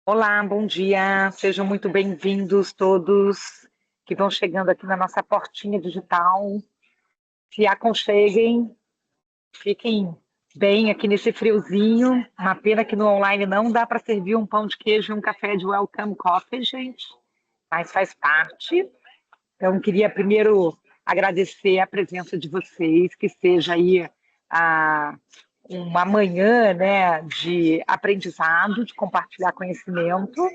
Olá, bom dia. Sejam muito bem-vindos todos que vão chegando aqui na nossa portinha digital. Se aconcheguem, fiquem bem aqui nesse friozinho. Uma pena que no online não dá para servir um pão de queijo e um café de welcome coffee, gente, mas faz parte. Então, queria primeiro agradecer a presença de vocês, que seja aí a, uma manhã, né, de aprendizado, de compartilhar conhecimento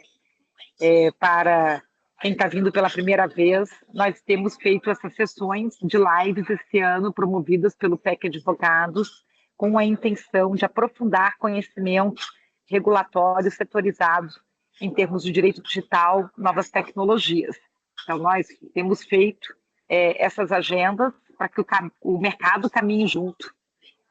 para quem está vindo pela primeira vez. Nós temos feito essas sessões de lives esse ano, promovidas pelo PEC Advogados, com a intenção de aprofundar conhecimentos regulatórios setorizados em termos de direito digital, novas tecnologias. Então, nós temos feito essas agendas para que o mercado caminhe junto.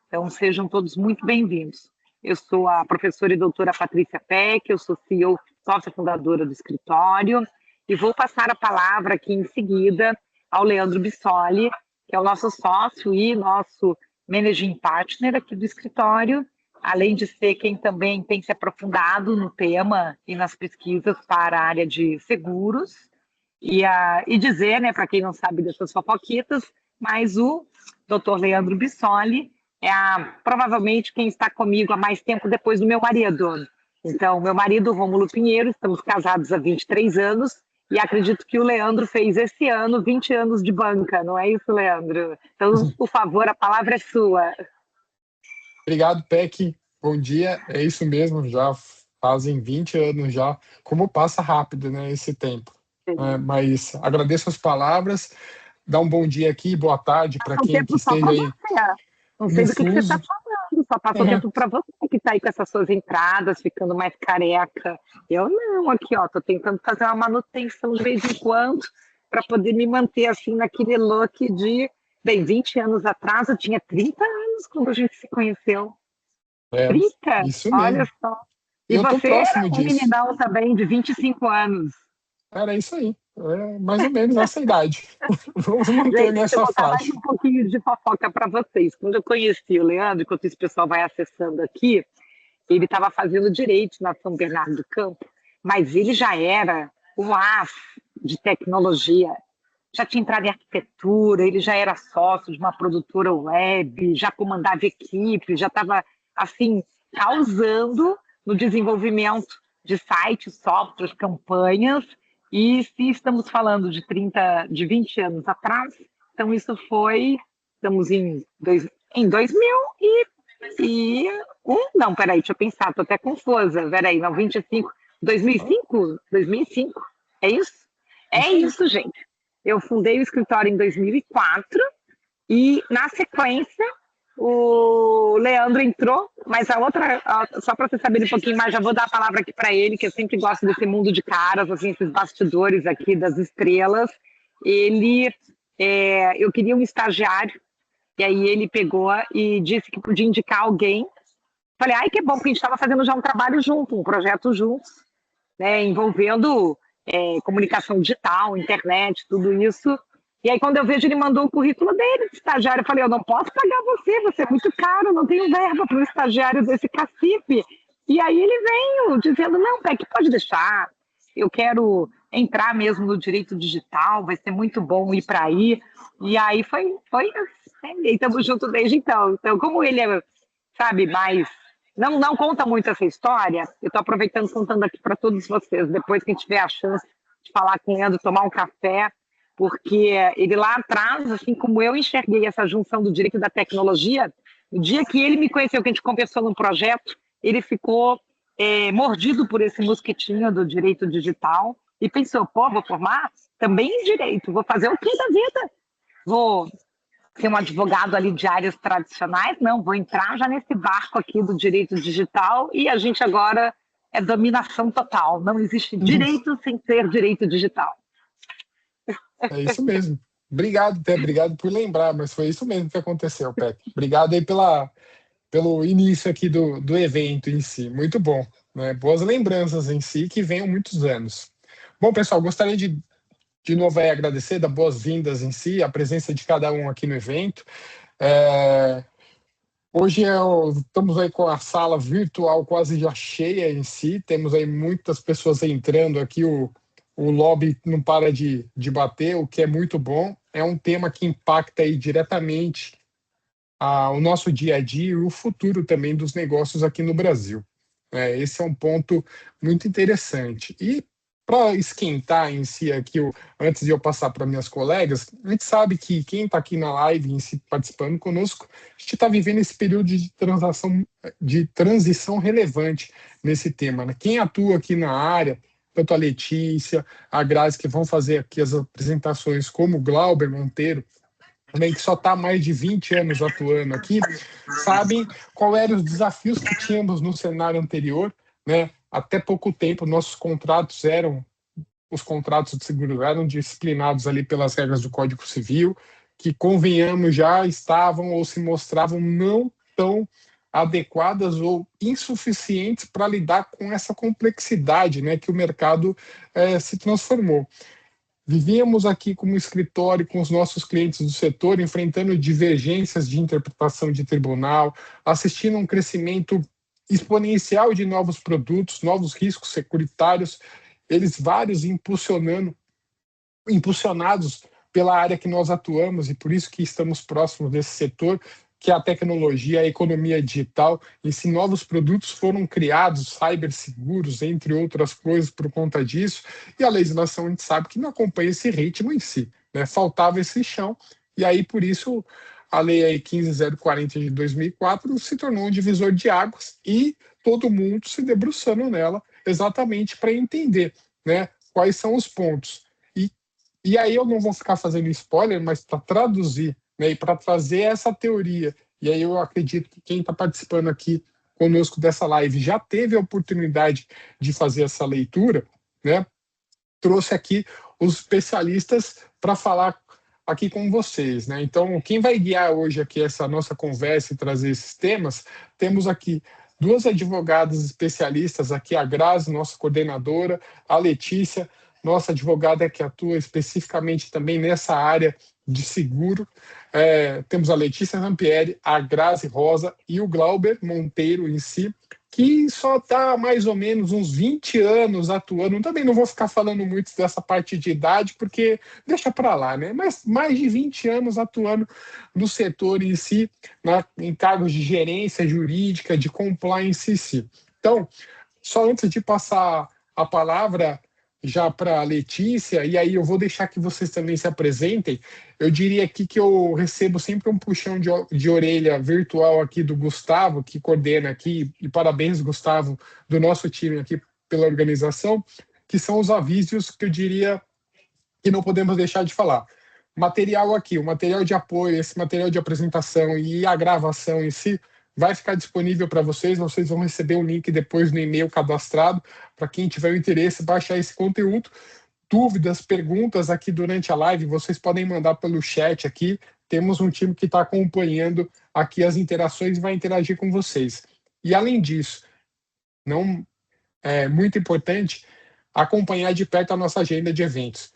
Então, sejam todos muito bem-vindos. Eu sou a professora e doutora Patrícia Peck, eu sou CEO, sócia fundadora do escritório, e vou passar a palavra aqui em seguida ao Leandro Bissoli, que é o nosso sócio e nosso managing partner aqui do escritório, além de ser quem também tem se aprofundado no tema e nas pesquisas para a área de seguros, e dizer, né, para quem não sabe dessas fofoquitas, mas o doutor Leandro Bissoli provavelmente quem está comigo há mais tempo depois do meu marido. Então, meu marido, Rômulo Pinheiro, estamos casados há 23 anos e acredito que o Leandro fez esse ano 20 anos de banca, não é isso, Leandro? Então, por favor, a palavra é sua. Obrigado, Peck. Bom dia. É isso mesmo, já fazem 20 anos já. Como passa rápido, né, esse tempo. Mas agradeço as palavras. Dá um bom dia aqui, boa tarde para Passa um quem que tempo só esteja para aí você. Não sei no do que você está fuso. falando, só passa o tempo para você que está aí com essas suas entradas, ficando mais careca. Eu não, aqui, ó, tô tentando fazer uma manutenção de vez em quando para poder me manter assim naquele look de, bem, 20 anos atrás eu tinha 30 anos quando a gente se conheceu. É, 30? isso Olha mesmo. só. E Eu estou você era próximo um disso. meninão também de 25 anos. Era isso aí. É mais ou menos essa idade. Vamos manter Gente, deixa eu nessa contar mais faixa. um pouquinho de fofoca para vocês. Quando eu conheci o Leandro, enquanto esse pessoal vai acessando aqui, ele estava fazendo direito na São Bernardo do Campo, mas ele já era um as de tecnologia, já tinha entrado em arquitetura, ele já era sócio de uma produtora web, já comandava equipe, já estava assim causando no desenvolvimento de sites, softwares, campanhas. E se estamos falando de 30, de 20 anos atrás, então isso foi, estamos em 2000 e não, peraí, deixa eu pensar, tô até confusa. Peraí, não, 25, 2005? 2005? É isso? É Isso aí. isso, gente. Eu fundei o escritório em 2004 e, na sequência, o Leandro entrou, mas só para você saber um pouquinho mais, já vou dar a palavra aqui para ele, que eu sempre gosto desse mundo de caras, assim, esses bastidores aqui das estrelas. Eu queria um estagiário, e aí ele pegou e disse que podia indicar alguém. Falei, ai, que bom, porque a gente estava fazendo já um trabalho junto, um projeto juntos, né, envolvendo comunicação digital, internet, tudo isso. E aí, quando eu vejo, ele mandou o currículo dele, de estagiário. Eu falei, eu não posso pagar você é muito caro, não tenho verba para um estagiário desse cacife. E aí ele veio dizendo, não, Peck, pode deixar, eu quero entrar mesmo no direito digital, vai ser muito bom ir para aí. E aí foi assim, e estamos juntos desde então. Então, como ele é, sabe, mais não conta muito essa história. Eu estou aproveitando contando aqui para todos vocês, depois que a gente tiver a chance de falar com o Leandro, tomar um café, porque ele lá atrás, assim como eu enxerguei essa junção do direito e da tecnologia, no dia que ele me conheceu, que a gente conversou num projeto, ele ficou mordido por esse mosquitinho do direito digital e pensou, pô, vou formar também em direito, vou fazer o que da vida? Vou ser um advogado ali de áreas tradicionais, não, vou entrar já nesse barco aqui do direito digital e a gente agora é dominação total. Não existe direito sem ser direito digital. É isso mesmo. Obrigado, até obrigado por lembrar, mas foi isso mesmo que aconteceu, Peck. Obrigado aí pelo início aqui do evento em si. Muito bom, né? Boas lembranças em si, que venham muitos anos. Bom, pessoal, gostaria de novo aí agradecer, dar boas-vindas em si, a presença de cada um aqui no evento. É, Hoje estamos aí com a sala virtual quase já cheia em si, temos aí muitas pessoas entrando aqui, o lobby não para de bater, o que é muito bom. É um tema que impacta aí diretamente o nosso dia a dia e o futuro também dos negócios aqui no Brasil. Esse é um ponto muito interessante. E para esquentar em si aqui, antes de eu passar para minhas colegas, a gente sabe que quem está aqui na live em si participando conosco, a gente está vivendo esse período de transição relevante nesse tema, né? Quem atua aqui na área, tanto a Letícia, a Grazi, que vão fazer aqui as apresentações, como o Glauber Monteiro, também que só está há mais de 20 anos atuando aqui, sabem qual eram os desafios que tínhamos no cenário anterior, né? Até pouco tempo, os contratos de seguro eram disciplinados ali pelas regras do Código Civil, que, convenhamos, já estavam ou se mostravam não tão adequadas ou insuficientes para lidar com essa complexidade, né, que o mercado se transformou. Vivíamos aqui como escritório com os nossos clientes do setor, enfrentando divergências de interpretação de tribunal, assistindo a um crescimento exponencial de novos produtos, novos riscos securitários, eles vários impulsionados pela área que nós atuamos, e por isso que estamos próximos desse setor, que é a tecnologia, a economia digital, e se novos produtos foram criados, cyberseguros, entre outras coisas, por conta disso, e a legislação a gente sabe que não acompanha esse ritmo em si, né? Faltava esse chão, e aí por isso a lei aí 15.040 de 2004 se tornou um divisor de águas, e todo mundo se debruçando nela, exatamente para entender, né, quais são os pontos. E aí eu não vou ficar fazendo spoiler, mas para traduzir, né, e para trazer essa teoria, e aí eu acredito que quem está participando aqui conosco dessa live já teve a oportunidade de fazer essa leitura, né, trouxe aqui os especialistas para falar aqui com vocês, né? Então, quem vai guiar hoje aqui essa nossa conversa e trazer esses temas, temos aqui duas advogadas especialistas aqui, a Grazi, nossa coordenadora, a Letícia, nossa advogada que atua especificamente também nessa área de seguro. Temos a Letícia Rampieri, a Grazi Rosa e o Glauber Monteiro em si, que só está mais ou menos uns 20 anos atuando. Também não vou ficar falando muito dessa parte de idade, porque deixa para lá, né? Mas mais de 20 anos atuando no setor em si, em cargos de gerência jurídica, de compliance em si. Então, só antes de passar a palavra já para a Letícia, e aí eu vou deixar que vocês também se apresentem, eu diria aqui que eu recebo sempre um puxão de orelha virtual aqui do Gustavo, que coordena aqui, e parabéns, Gustavo, do nosso time aqui pela organização, que são os avisos que eu diria que não podemos deixar de falar. Material aqui, o material de apoio, esse material de apresentação e a gravação em si, vai ficar disponível para vocês vão receber um link depois no e-mail cadastrado, para quem tiver o interesse, baixar esse conteúdo. Dúvidas, perguntas aqui durante a live, vocês podem mandar pelo chat aqui, temos um time que está acompanhando aqui as interações e vai interagir com vocês. E além disso, não é muito importante acompanhar de perto a nossa agenda de eventos.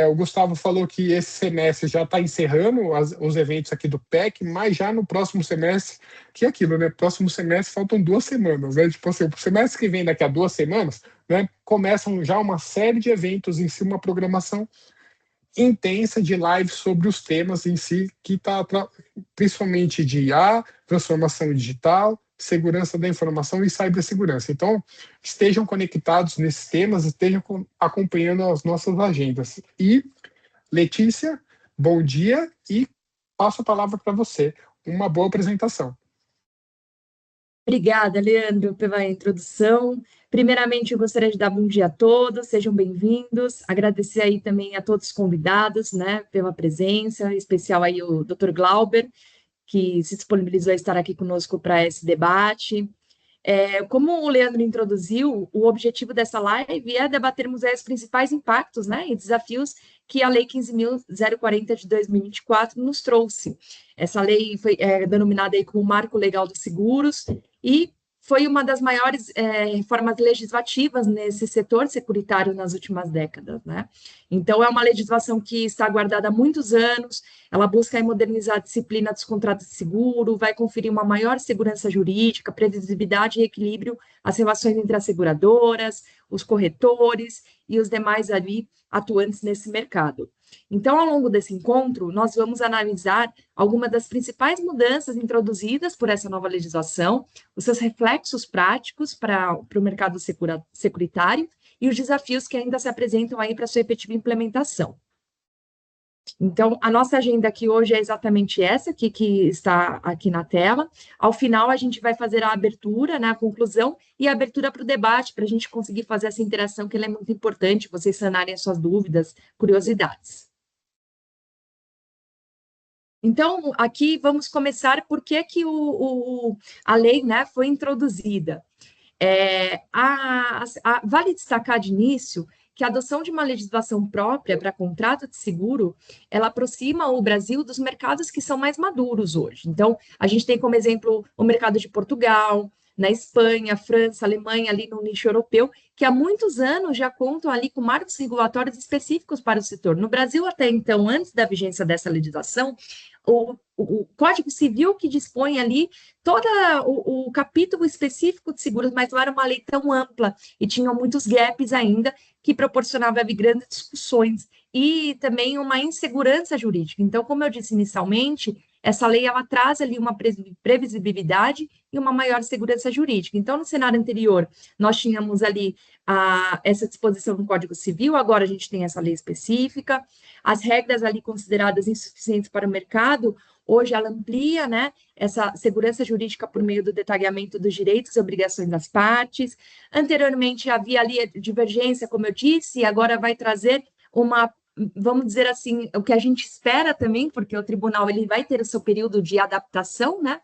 O Gustavo falou que esse semestre já está encerrando os eventos aqui do PEC, mas já no próximo semestre, que é aquilo, né? Próximo semestre faltam 2 semanas, né? Tipo assim, o semestre que vem daqui a 2 semanas, né? Começam já uma série de eventos em si, uma programação intensa de lives sobre os temas em si, que está principalmente de IA, transformação digital, segurança da informação e cibersegurança. Então, estejam conectados nesses temas, estejam acompanhando as nossas agendas. E, Letícia, bom dia e passo a palavra para você. Uma boa apresentação. Obrigada, Leandro, pela introdução. Primeiramente, eu gostaria de dar bom dia a todos, sejam bem-vindos. Agradecer aí também a todos os convidados, né, pela presença, em especial aí o Dr. Glauber, que se disponibilizou a estar aqui conosco para esse debate. Como o Leandro introduziu, o objetivo dessa live é debatermos os principais impactos, né, e desafios que a Lei 15.040 de 2024 nos trouxe. Essa lei foi denominada aí como Marco Legal dos Seguros e foi uma das maiores reformas legislativas nesse setor securitário nas últimas décadas, né? Então, é uma legislação que está guardada há muitos anos, ela busca modernizar a disciplina dos contratos de seguro, vai conferir uma maior segurança jurídica, previsibilidade e equilíbrio às relações entre as seguradoras, os corretores e os demais ali atuantes nesse mercado. Então, ao longo desse encontro, nós vamos analisar algumas das principais mudanças introduzidas por essa nova legislação, os seus reflexos práticos para o mercado securitário e os desafios que ainda se apresentam aí para sua efetiva implementação. Então, a nossa agenda aqui hoje é exatamente essa aqui que está aqui na tela. Ao final, a gente vai fazer a abertura, né, a conclusão e a abertura para o debate, para a gente conseguir fazer essa interação, que ela é muito importante, vocês sanarem as suas dúvidas, curiosidades. Então, aqui vamos começar por que a lei, né, foi introduzida. Vale destacar de início que a adoção de uma legislação própria para contrato de seguro, ela aproxima o Brasil dos mercados que são mais maduros hoje. Então, a gente tem como exemplo o mercado de Portugal, na Espanha, França, Alemanha, ali no nicho europeu, que há muitos anos já contam ali com marcos regulatórios específicos para o setor. No Brasil, até então, antes da vigência dessa legislação, o Código Civil que dispõe ali todo o capítulo específico de seguros, mas não era uma lei tão ampla e tinha muitos gaps ainda, que proporcionava grandes discussões e também uma insegurança jurídica. Então, como eu disse inicialmente, essa lei ela traz ali uma previsibilidade e uma maior segurança jurídica. Então, no cenário anterior, nós tínhamos ali essa disposição no Código Civil, agora a gente tem essa lei específica, as regras ali consideradas insuficientes para o mercado, hoje ela amplia, né, essa segurança jurídica por meio do detalhamento dos direitos e obrigações das partes. Anteriormente havia ali a divergência, como eu disse, e agora vai trazer uma, vamos dizer assim, o que a gente espera também, porque o tribunal ele vai ter o seu período de adaptação, né,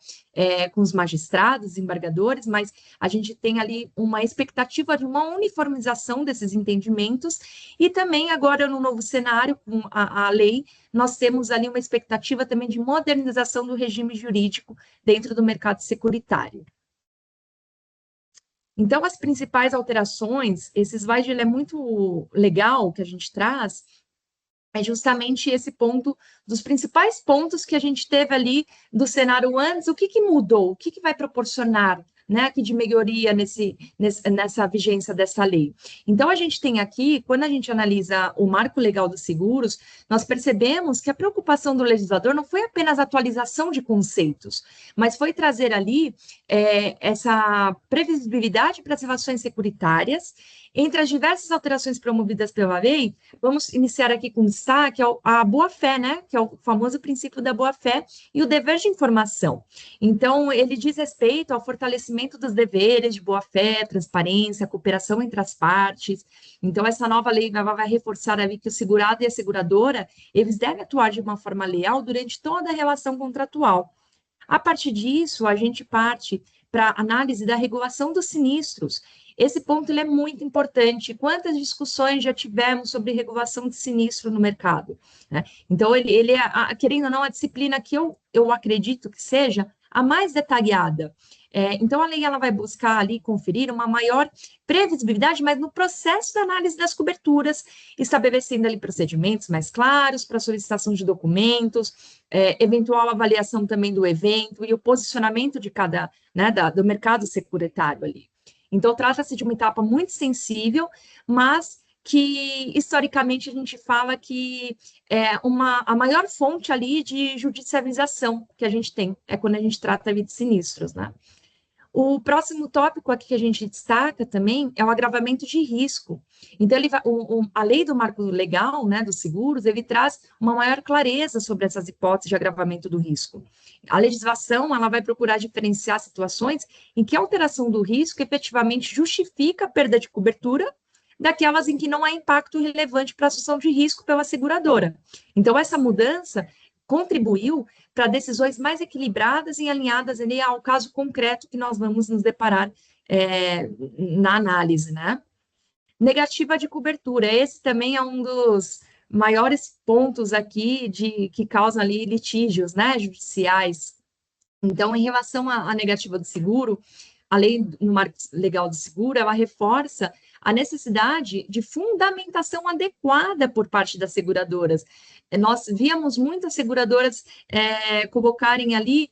com os magistrados, embargadores, mas a gente tem ali uma expectativa de uma uniformização desses entendimentos, e também agora no novo cenário, com a lei, nós temos ali uma expectativa também de modernização do regime jurídico dentro do mercado securitário. Então, as principais alterações, esse slide ele é muito legal que a gente traz, é justamente esse ponto, dos principais pontos que a gente teve ali do cenário antes, o que mudou, o que vai proporcionar, né, aqui de melhoria nessa vigência dessa lei. Então, a gente tem aqui, quando a gente analisa o marco legal dos seguros, nós percebemos que a preocupação do legislador não foi apenas a atualização de conceitos, mas foi trazer ali essa previsibilidade para as relações securitárias. Entre as diversas alterações promovidas pela lei, vamos iniciar aqui com destaque a boa-fé, né, que é o famoso princípio da boa-fé, e o dever de informação. Então, ele diz respeito ao fortalecimento dos deveres de boa-fé, transparência, cooperação entre as partes. Então, essa nova lei vai reforçar ali que o segurado e a seguradora, eles devem atuar de uma forma leal durante toda a relação contratual. A partir disso, a gente parte para a análise da regulação dos sinistros. Esse ponto ele é muito importante. Quantas discussões já tivemos sobre regulação de sinistro no mercado, né? Então, ele é, querendo ou não, a disciplina que eu acredito que seja a mais detalhada. Então, a lei ela vai buscar ali conferir uma maior previsibilidade, mas no processo da análise das coberturas, estabelecendo ali procedimentos mais claros para solicitação de documentos, eventual avaliação também do evento e o posicionamento de cada, né, do mercado securitário ali. Então, trata-se de uma etapa muito sensível, mas que, historicamente, a gente fala que a maior fonte ali de judicialização que a gente tem é quando a gente trata ali de sinistros, né? O próximo tópico aqui que a gente destaca também é o agravamento de risco. Então, a lei do marco legal, né, dos seguros, ele traz uma maior clareza sobre essas hipóteses de agravamento do risco. A legislação ela vai procurar diferenciar situações em que a alteração do risco efetivamente justifica a perda de cobertura daquelas em que não há impacto relevante para a assunção de risco pela seguradora. Então, essa mudança contribuiu para decisões mais equilibradas e alinhadas ali ao caso concreto que nós vamos nos deparar na análise, né? Negativa de cobertura, esse também é um dos maiores pontos aqui que causam ali litígios, né, judiciais. Então, em relação à negativa do seguro, a lei no marco legal do seguro, ela reforça a necessidade de fundamentação adequada por parte das seguradoras. Nós víamos muitas seguradoras colocarem ali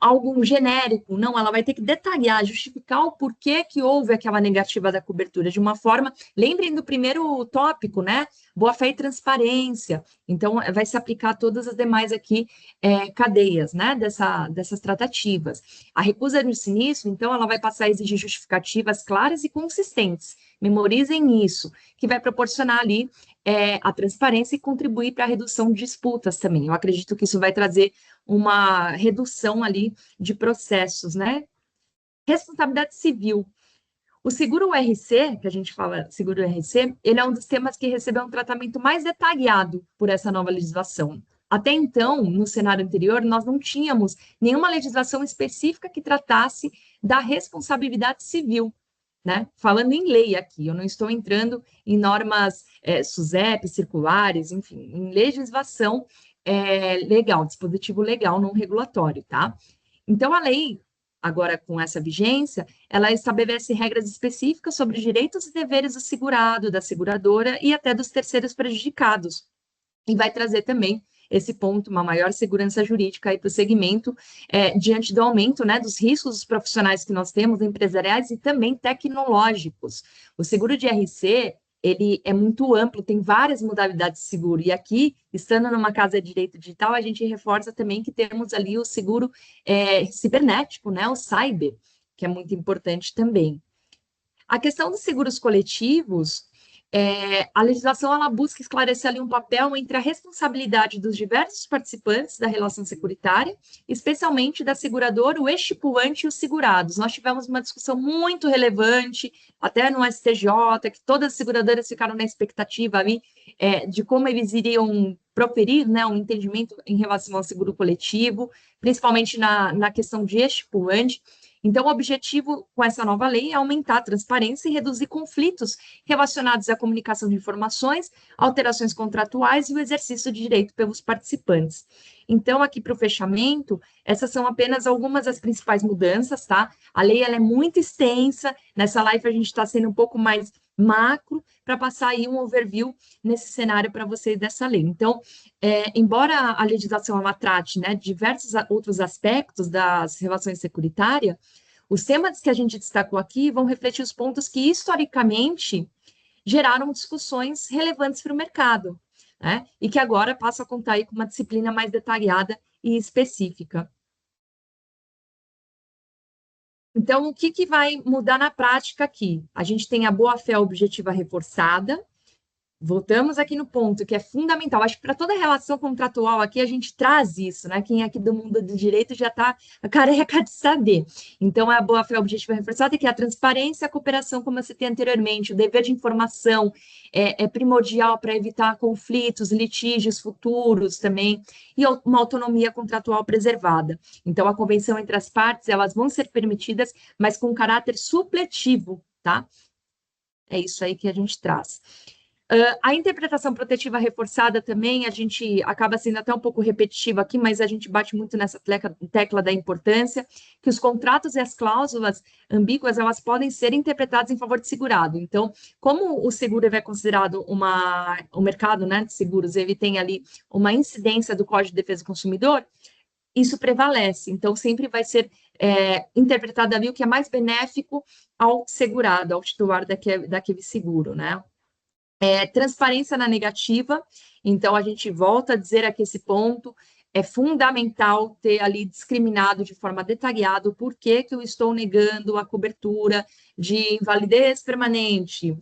algo genérico. Não, ela vai ter que detalhar, justificar o porquê que houve aquela negativa da cobertura de uma forma. Lembrem do primeiro tópico, né? Boa-fé e transparência. Então, vai se aplicar a todas as demais aqui cadeias, né? Dessas tratativas. A recusa de sinistro, então, ela vai passar a exigir justificativas claras e consistentes. Memorizem isso, que vai proporcionar ali a transparência e contribuir para a redução de disputas também. Eu acredito que isso vai trazer uma redução ali de processos, né? Responsabilidade civil. O seguro URC, que a gente fala seguro URC, ele é um dos temas que recebeu um tratamento mais detalhado por essa nova legislação. Até então, no cenário anterior, nós não tínhamos nenhuma legislação específica que tratasse da responsabilidade civil, né? Falando em lei aqui, eu não estou entrando em normas SUSEP, circulares, enfim, em legislação legal, dispositivo legal não regulatório, tá? Então, a lei, agora com essa vigência, ela estabelece regras específicas sobre direitos e deveres do segurado, da seguradora e até dos terceiros prejudicados. E vai trazer também esse ponto, uma maior segurança jurídica aí para o segmento, diante do aumento, né, dos riscos profissionais que nós temos, empresariais e também tecnológicos. O seguro de RC, ele é muito amplo, tem várias modalidades de seguro, e aqui, estando numa casa de direito digital, a gente reforça também que temos ali o seguro cibernético, né, o cyber, que é muito importante também. A questão dos seguros coletivos, a legislação ela busca esclarecer ali um papel entre a responsabilidade dos diversos participantes da relação securitária, especialmente da seguradora, o estipulante e os segurados. Nós tivemos uma discussão muito relevante, até no STJ, que todas as seguradoras ficaram na expectativa ali de como eles iriam proferir, né, um entendimento em relação ao seguro coletivo, principalmente na questão de estipulante. Então, o objetivo com essa nova lei é aumentar a transparência e reduzir conflitos relacionados à comunicação de informações, alterações contratuais e o exercício de direito pelos participantes. Então, aqui para o fechamento, essas são apenas algumas das principais mudanças, tá? A lei ela é muito extensa, nessa live a gente está sendo um pouco mais macro, para passar aí um overview nesse cenário para vocês dessa lei. Então, embora a legislação ela trate, né, diversos outros aspectos das relações securitárias, os temas que a gente destacou aqui vão refletir os pontos que, historicamente, geraram discussões relevantes para o mercado, né, e que agora passam a contar aí com uma disciplina mais detalhada e específica. Então, o que vai mudar na prática aqui? A gente tem a boa-fé objetiva reforçada. Voltamos aqui no ponto que é fundamental. Acho que para toda relação contratual aqui a gente traz isso, né? Quem é aqui do mundo do direito já está careca de saber. Então, a boa-fé objetiva reforçada, que é a transparência, a cooperação, como eu citei anteriormente, o dever de informação é primordial para evitar conflitos, litígios futuros também, e uma autonomia contratual preservada. Então, a convenção entre as partes, elas vão ser permitidas, mas com caráter supletivo, tá? É isso aí que a gente traz. A interpretação protetiva reforçada também, a gente acaba sendo até um pouco repetitivo aqui, mas a gente bate muito nessa tecla da importância, que os contratos e as cláusulas ambíguas, elas podem ser interpretadas em favor de segurado. Então, como o seguro é considerado o mercado, né, de seguros, ele tem ali uma incidência do Código de Defesa do Consumidor, isso prevalece. Então, sempre vai ser interpretado ali o que é mais benéfico ao segurado, ao titular daquele seguro, né? Transparência na negativa, então a gente volta a dizer aqui esse ponto, é fundamental ter ali discriminado de forma detalhada o porquê que eu estou negando a cobertura de invalidez permanente,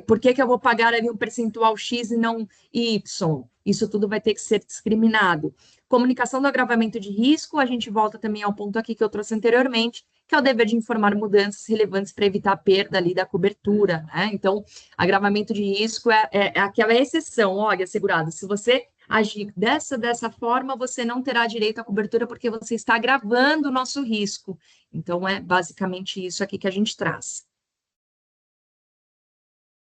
por que eu vou pagar ali um percentual X e não Y, isso tudo vai ter que ser discriminado. Comunicação do agravamento de risco, a gente volta também ao ponto aqui que eu trouxe anteriormente, que é o dever de informar mudanças relevantes para evitar a perda ali da cobertura, né? Então, agravamento de risco é aquela exceção, olha, segurado, se você agir dessa forma, você não terá direito à cobertura porque você está agravando o nosso risco. Então, é basicamente isso aqui que a gente traz.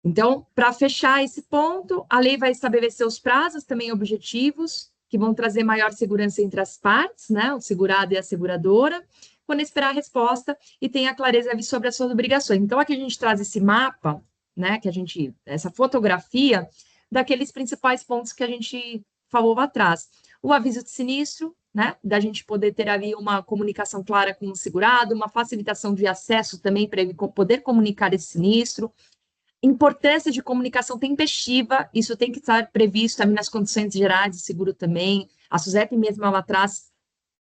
Então, para fechar esse ponto, a lei vai estabelecer os prazos também objetivos, que vão trazer maior segurança entre as partes, né, o segurado e a seguradora, quando esperar a resposta e tem a clareza sobre as suas obrigações. Então, aqui a gente traz esse mapa, né, essa fotografia daqueles principais pontos que a gente falou lá atrás. O aviso de sinistro, né, da gente poder ter ali uma comunicação clara com o segurado, uma facilitação de acesso também para ele poder comunicar esse sinistro. Importância de comunicação tempestiva, isso tem que estar previsto também nas condições gerais de seguro também. A SUSEP mesmo, ela traz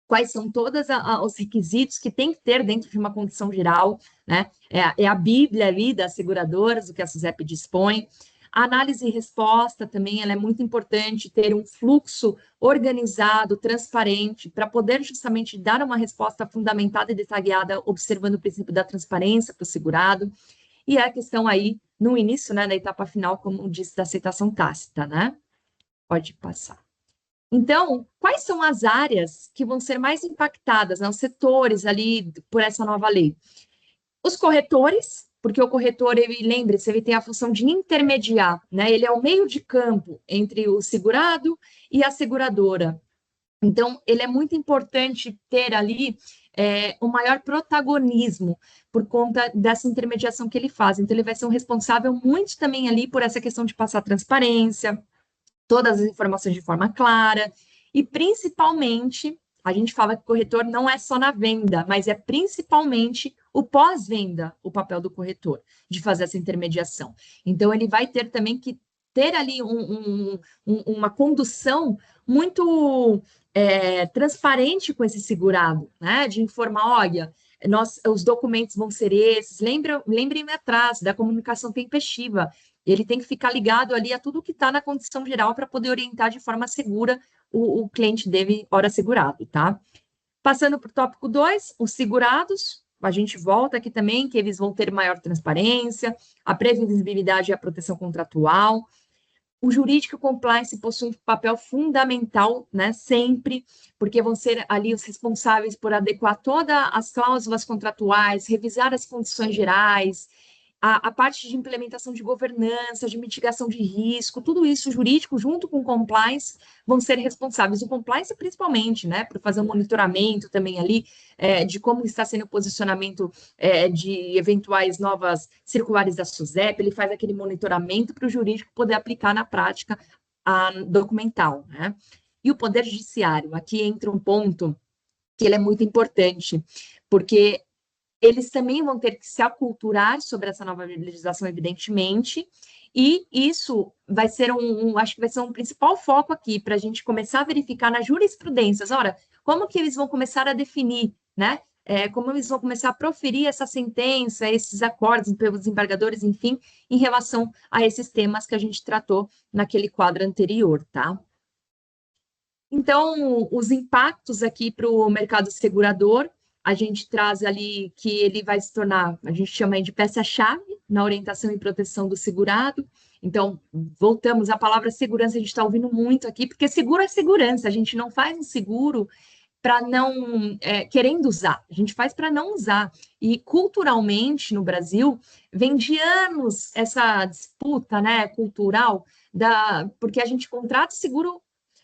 quais são todos os requisitos que tem que ter dentro de uma condição geral, né? É a Bíblia ali das seguradoras, o que a SUSEP dispõe. A análise e resposta também, ela é muito importante, ter um fluxo organizado, transparente, para poder justamente dar uma resposta fundamentada e detalhada, observando o princípio da transparência para o segurado. E a questão aí, no início, né, da etapa final, como disse, da aceitação tácita, né? Pode passar. Então, quais são as áreas que vão ser mais impactadas, né, os setores ali por essa nova lei? Os corretores, porque o corretor, lembre-se, ele tem a função de intermediar, né? Ele é o meio de campo entre o segurado e a seguradora. Então, ele é muito importante ter ali um maior protagonismo por conta dessa intermediação que ele faz. Então, ele vai ser um responsável muito também ali por essa questão de passar transparência, todas as informações de forma clara, e principalmente, a gente fala que o corretor não é só na venda, mas é principalmente o pós-venda, o papel do corretor, de fazer essa intermediação. Então, ele vai ter também que ter ali uma condução muito transparente com esse segurado, né? De informar, olha, os documentos vão ser esses, lembrem-me atrás da comunicação tempestiva. Ele tem que ficar ligado ali a tudo que está na condição geral para poder orientar de forma segura o cliente dele, hora segurado, tá? Passando para o tópico 2, os segurados, a gente volta aqui também, que eles vão ter maior transparência, a previsibilidade e a proteção contratual. O jurídico compliance possui um papel fundamental, né, sempre, porque vão ser ali os responsáveis por adequar todas as cláusulas contratuais, revisar as condições gerais, a parte de implementação de governança, de mitigação de risco, tudo isso jurídico junto com o compliance vão ser responsáveis. O compliance principalmente, né, por fazer um monitoramento também ali de como está sendo o posicionamento de eventuais novas circulares da SUSEP, ele faz aquele monitoramento para o jurídico poder aplicar na prática documental, né? E o Poder Judiciário, aqui entra um ponto que ele é muito importante, porque eles também vão ter que se aculturar sobre essa nova legislação, evidentemente, e isso vai ser acho que vai ser um principal foco aqui, para a gente começar a verificar nas jurisprudências, ora, como que eles vão começar a definir, né? Como eles vão começar a proferir essa sentença, esses acordos pelos desembargadores, enfim, em relação a esses temas que a gente tratou naquele quadro anterior, tá? Então, os impactos aqui para o mercado segurador, a gente traz ali que ele vai se tornar, a gente chama aí de peça-chave na orientação e proteção do segurado. Então, voltamos à palavra segurança, a gente está ouvindo muito aqui, porque seguro é segurança, a gente não faz um seguro para não, querendo usar, a gente faz para não usar. E culturalmente, no Brasil, vem de anos essa disputa, né, cultural, porque a gente contrata seguro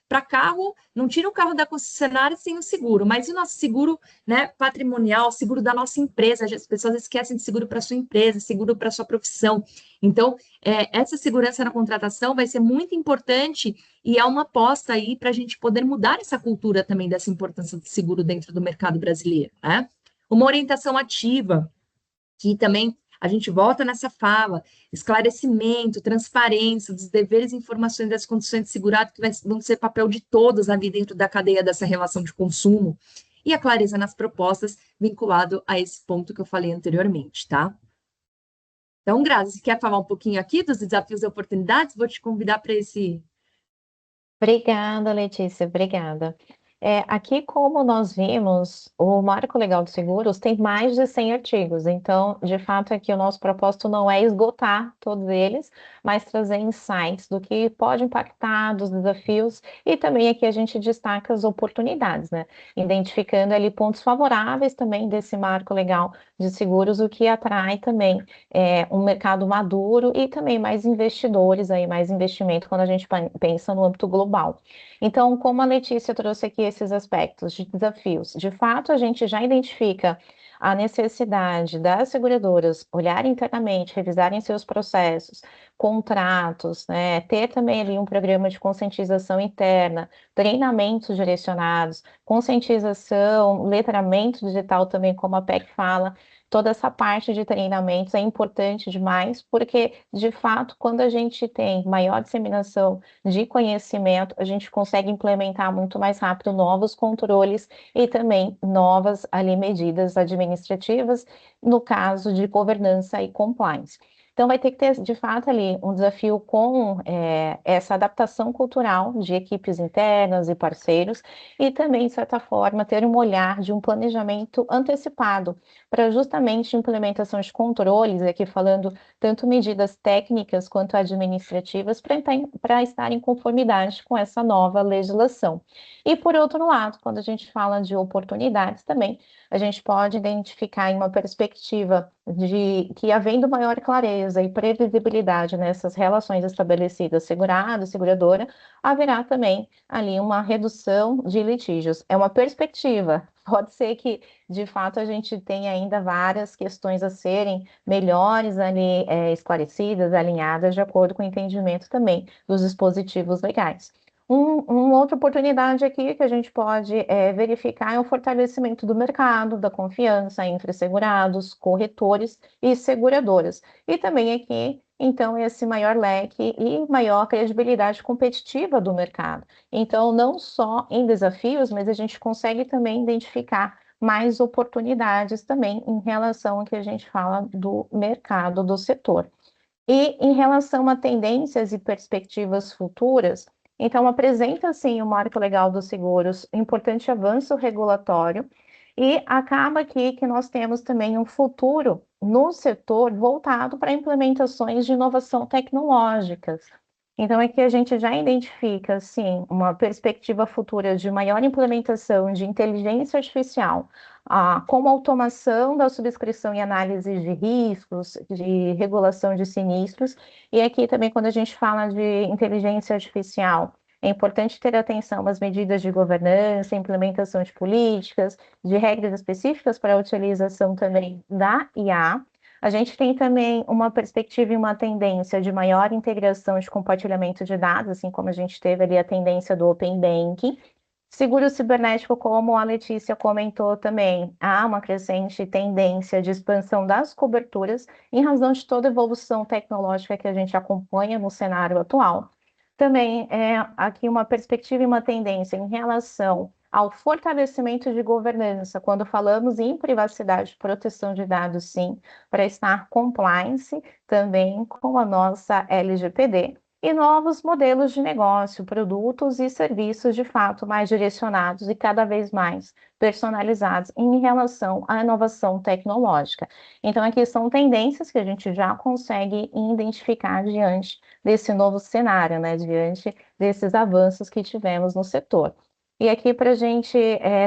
para carro, não tira o carro da concessionária sem o seguro, mas e o nosso seguro, né, patrimonial, seguro da nossa empresa? As pessoas esquecem de seguro para sua empresa, seguro para sua profissão. Então, essa segurança na contratação vai ser muito importante e é uma aposta aí para a gente poder mudar essa cultura também dessa importância do seguro dentro do mercado brasileiro, né? Uma orientação ativa, que também a gente volta nessa fala, esclarecimento, transparência dos deveres e informações das condições de segurado, que vão ser papel de todos ali dentro da cadeia dessa relação de consumo, e a clareza nas propostas vinculado a esse ponto que eu falei anteriormente, tá? Então, Grazi, você quer falar um pouquinho aqui dos desafios e oportunidades? Vou te convidar para esse... Obrigada, Letícia, obrigada. Aqui, como nós vimos, o Marco Legal de Seguros tem mais de 100 artigos, então, de fato, aqui o nosso propósito não é esgotar todos eles, mas trazer insights do que pode impactar, dos desafios, e também aqui a gente destaca as oportunidades, né? Identificando ali pontos favoráveis também desse Marco Legal de Seguros, o que atrai também um mercado maduro e também mais investidores, aí, mais investimento quando a gente pensa no âmbito global. Então, como a Letícia trouxe aqui esses aspectos de desafios, de fato, a gente já identifica a necessidade das seguradoras olharem internamente, revisarem seus processos, contratos, né, ter também ali um programa de conscientização interna, treinamentos direcionados, conscientização, letramento digital também, como a PEC fala, toda essa parte de treinamentos é importante demais, porque, de fato, quando a gente tem maior disseminação de conhecimento, a gente consegue implementar muito mais rápido novos controles e também novas ali medidas administrativas, no caso de governança e compliance. Então, vai ter que ter, de fato, ali um desafio com essa adaptação cultural de equipes internas e parceiros, e também, de certa forma, ter um olhar de um planejamento antecipado para justamente implementação de controles, aqui falando tanto medidas técnicas quanto administrativas, para estar em conformidade com essa nova legislação. E, por outro lado, quando a gente fala de oportunidades também, a gente pode identificar em uma perspectiva de que, havendo maior clareza e previsibilidade nessas relações estabelecidas, segurado, seguradora, haverá também ali uma redução de litígios. É uma perspectiva. Pode ser que, de fato, a gente tenha ainda várias questões a serem melhores ali, esclarecidas, alinhadas, de acordo com o entendimento também dos dispositivos legais. Uma outra oportunidade aqui que a gente pode verificar é o fortalecimento do mercado, da confiança entre segurados, corretores e seguradoras. E também aqui, então, esse maior leque e maior credibilidade competitiva do mercado. Então, não só em desafios, mas a gente consegue também identificar mais oportunidades também em relação ao que a gente fala do mercado, do setor. E em relação a tendências e perspectivas futuras, então apresenta sim o Marco Legal dos Seguros, importante avanço regulatório, e acaba aqui que nós temos também um futuro no setor voltado para implementações de inovação tecnológicas. Então, aqui a gente já identifica, sim, uma perspectiva futura de maior implementação de inteligência artificial, como automação da subscrição e análise de riscos, de regulação de sinistros. E aqui também, quando a gente fala de inteligência artificial, é importante ter atenção às medidas de governança, implementação de políticas, de regras específicas para a utilização também da IA. A gente tem também uma perspectiva e uma tendência de maior integração de compartilhamento de dados, assim como a gente teve ali a tendência do Open Banking. Seguro cibernético, como a Letícia comentou também, há uma crescente tendência de expansão das coberturas em razão de toda a evolução tecnológica que a gente acompanha no cenário atual. Também é aqui uma perspectiva e uma tendência em relação ao fortalecimento de governança, quando falamos em privacidade e proteção de dados, sim, para estar compliance também com a nossa LGPD, e novos modelos de negócio, produtos e serviços de fato mais direcionados e cada vez mais personalizados em relação à inovação tecnológica. Então, aqui são tendências que a gente já consegue identificar diante desse novo cenário, né, diante desses avanços que tivemos no setor. E aqui, para a gente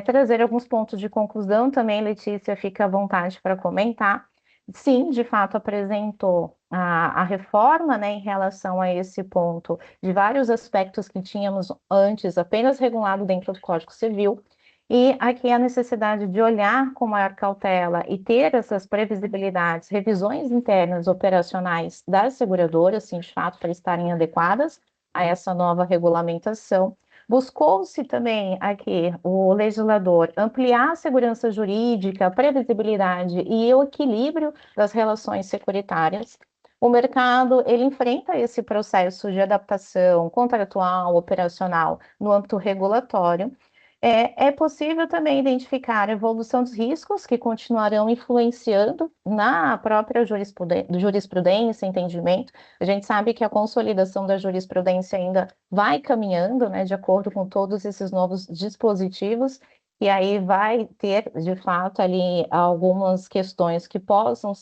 trazer alguns pontos de conclusão também, Letícia, fica à vontade para comentar. Sim, de fato, apresentou a reforma, né, em relação a esse ponto, de vários aspectos que tínhamos antes apenas regulado dentro do Código Civil, e aqui a necessidade de olhar com maior cautela e ter essas previsibilidades, revisões internas operacionais das seguradoras, sim, de fato, para estarem adequadas a essa nova regulamentação. Buscou-se também aqui o legislador ampliar a segurança jurídica, a previsibilidade e o equilíbrio das relações securitárias. O mercado, ele enfrenta esse processo de adaptação contratual, operacional, no âmbito regulatório. É possível também identificar a evolução dos riscos que continuarão influenciando na própria jurisprudência, entendimento. A gente sabe que a consolidação da jurisprudência ainda vai caminhando, né, de acordo com todos esses novos dispositivos, e aí vai ter, de fato, ali algumas questões que possam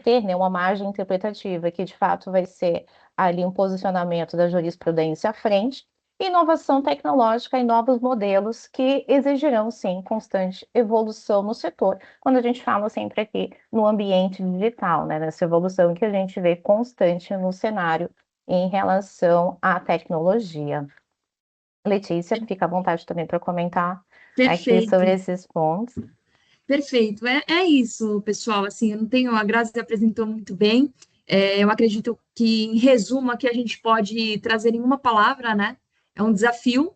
ter, né, uma margem interpretativa, que de fato vai ser ali um posicionamento da jurisprudência à frente. Inovação tecnológica e novos modelos que exigirão, sim, constante evolução no setor. Quando a gente fala sempre aqui no ambiente digital, né, nessa evolução que a gente vê constante no cenário em relação à tecnologia. Letícia, fica à vontade também para comentar aqui sobre Perfeito. esses pontos. Perfeito, é isso, pessoal. Assim, eu não tenho, a Grazi apresentou muito bem. Eu acredito que, em resumo, aqui a gente pode trazer em uma palavra, né? É um desafio.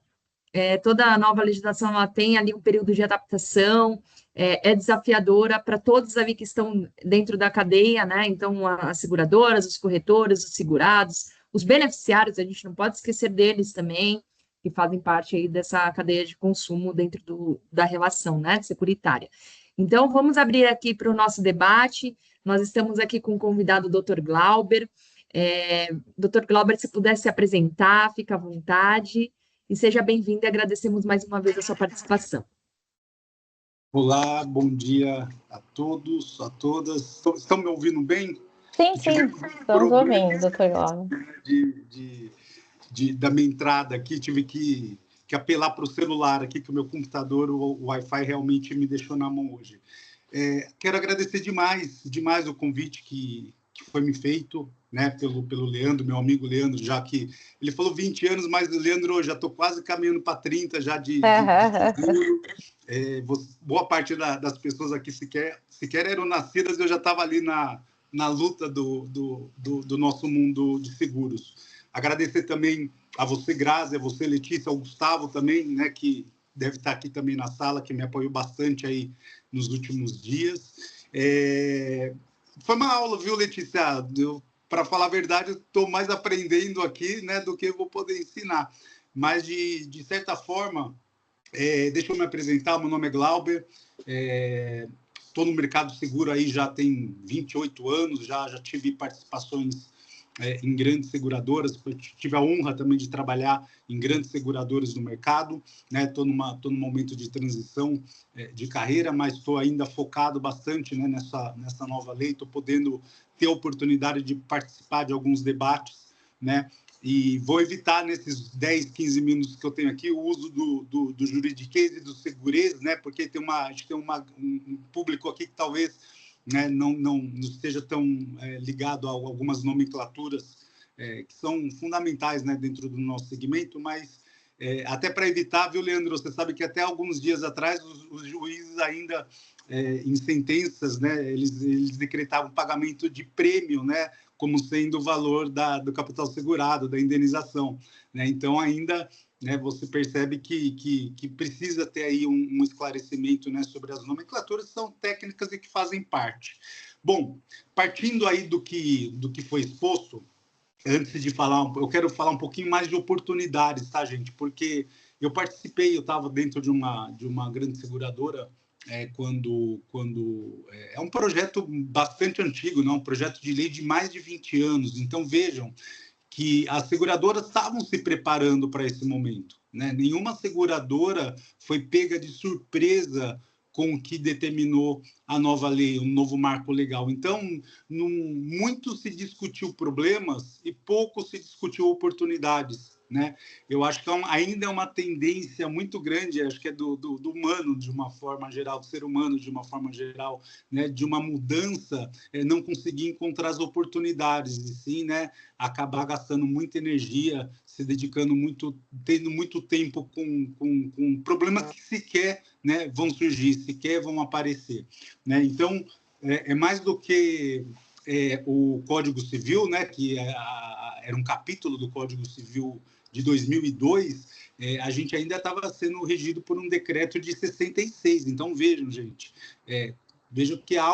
Toda nova legislação ela tem ali um período de adaptação, é desafiadora para todos ali que estão dentro da cadeia, né? Então, as seguradoras, os corretores, os segurados, os beneficiários, a gente não pode esquecer deles também, que fazem parte aí dessa cadeia de consumo dentro da relação, né, securitária. Então, vamos abrir aqui para o nosso debate. Nós estamos aqui com o convidado, o Dr. Glauber. Dr. Glauber, se puder se apresentar, fica à vontade. E seja bem-vindo e agradecemos mais uma vez a sua participação. Olá, bom dia a todos, a todas. Estão me ouvindo bem? Sim, estamos ouvindo, doutor Glauber. Da minha entrada aqui, tive que apelar para o celular aqui, que o meu computador, o Wi-Fi realmente me deixou na mão hoje. Quero agradecer demais o convite que foi me feito, né, pelo Leandro, meu amigo Leandro, já que ele falou 20 anos, mas o Leandro, já estou quase caminhando para 30 já de seguro. Boa parte das pessoas aqui sequer eram nascidas, eu já estava ali na luta do nosso mundo de seguros. Agradecer também a você, Grazi, a você, Letícia, ao Gustavo também, né, que deve estar aqui também na sala, que me apoiou bastante aí nos últimos dias. Foi uma aula, viu, Letícia? Para falar a verdade, eu estou mais aprendendo aqui, né, do que eu vou poder ensinar. Mas, de certa forma, deixa eu me apresentar, meu nome é Glauber, estou no mercado seguro aí já tem 28 anos, já tive participações em grandes seguradoras, tive a honra também de trabalhar em grandes seguradoras no mercado, né? Estou num momento de transição de carreira, mas estou ainda focado bastante, né, nessa nova lei, estou podendo ter a oportunidade de participar de alguns debates, né? E vou evitar, nesses 10, 15 minutos que eu tenho aqui, o uso do juridiquês e do segurês, né? Porque a gente tem um público aqui que talvez, né, não esteja tão ligado a algumas nomenclaturas que são fundamentais, né, dentro do nosso segmento, mas até para evitar, viu, Leandro, você sabe que até alguns dias atrás os juízes ainda, em sentenças, né, eles decretavam pagamento de prêmio, né, como sendo o valor do capital segurado, da indenização, né? Então ainda, né, você percebe que precisa ter aí um esclarecimento, né, sobre as nomenclaturas, que são técnicas e que fazem parte. Bom, partindo aí do que foi exposto, antes de falar, eu quero falar um pouquinho mais de oportunidades, tá, gente? Porque eu estava dentro de uma grande seguradora quando é um projeto bastante antigo, né? Um projeto de lei de mais de 20 anos. Então, vejam que as seguradoras estavam se preparando para esse momento, né? Nenhuma seguradora foi pega de surpresa com o que determinou a nova lei, um novo marco legal. Então, muito se discutiu problemas e pouco se discutiu oportunidades, né? Eu acho que ainda é uma tendência muito grande, acho que é do humano, de uma forma geral, do ser humano, de uma forma geral, né? De uma mudança, não conseguir encontrar as oportunidades, e sim, né, acabar gastando muita energia, se dedicando muito, tendo muito tempo com problemas que sequer, né, vão surgir, sequer vão aparecer, né? Então, é mais do que o Código Civil, né, que era um capítulo do Código Civil de 2002, a gente ainda estava sendo regido por um decreto de 66. Então, vejam, gente, vejam que há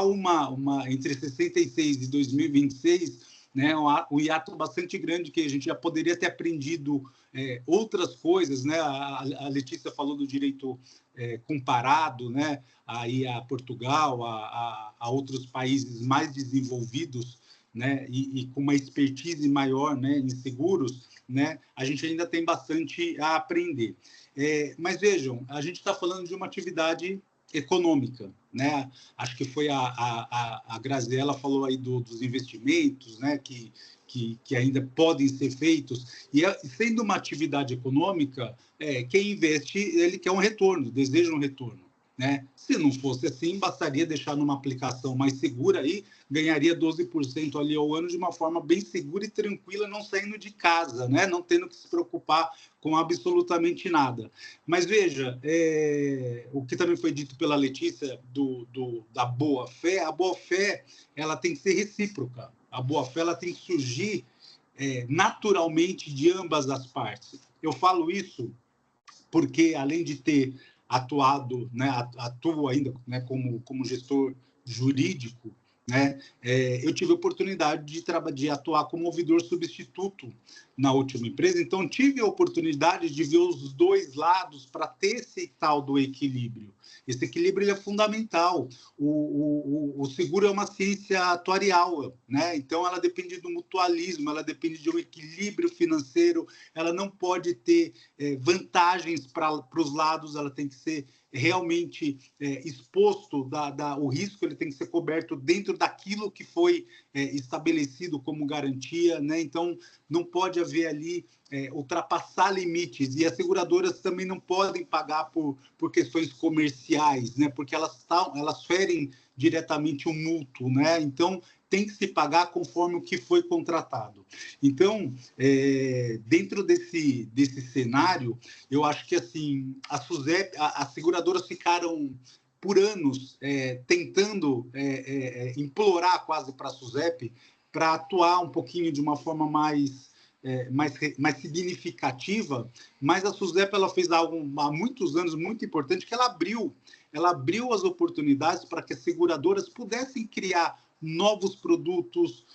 entre 66 e 2026 né? Um hiato bastante grande que a gente já poderia ter aprendido outras coisas, né? A Letícia falou do direito comparado, né? Aí a Portugal, a outros países mais desenvolvidos, né? E com uma expertise maior, né? Em seguros, né? A gente ainda tem bastante a aprender. Mas vejam, a gente está falando de uma atividade econômica, né? Acho que foi a Graziella falou aí dos investimentos, né? Que ainda podem ser feitos, e sendo uma atividade econômica, quem investe, ele quer um retorno, deseja um retorno, né? Se não fosse assim, bastaria deixar numa aplicação mais segura aí, ganharia 12% ali ao ano de uma forma bem segura e tranquila, não saindo de casa, né? Não tendo que se preocupar com absolutamente nada. Mas veja, o que também foi dito pela Letícia da boa-fé, a boa-fé ela tem que ser recíproca. A boa-fé ela tem que surgir naturalmente de ambas as partes. Eu falo isso porque, além de ter atuado, né, atuo ainda, né, como gestor jurídico, né, eu tive a oportunidade de atuar como ouvidor substituto na última empresa, então tive a oportunidade de ver os dois lados para ter esse tal do equilíbrio. Esse equilíbrio ele é fundamental. O seguro é uma ciência atuarial, né? Então ela depende do mutualismo, ela depende de um equilíbrio financeiro, ela não pode ter vantagens para os lados, ela tem que ser realmente exposto, o risco ele tem que ser coberto dentro daquilo que foi estabelecido como garantia, né? Então não pode haver ali ultrapassar limites, e as seguradoras também não podem pagar por questões comerciais, né? Porque elas ferem diretamente o mútuo, né? Então tem que se pagar conforme o que foi contratado. Então, dentro desse cenário, eu acho que assim as seguradoras ficaram por anos tentando implorar quase para a SUSEP para atuar um pouquinho de uma forma mais significativa, mas a SUSEP ela fez algo há muitos anos muito importante, que ela abriu as oportunidades para que as seguradoras pudessem criar novos produtos,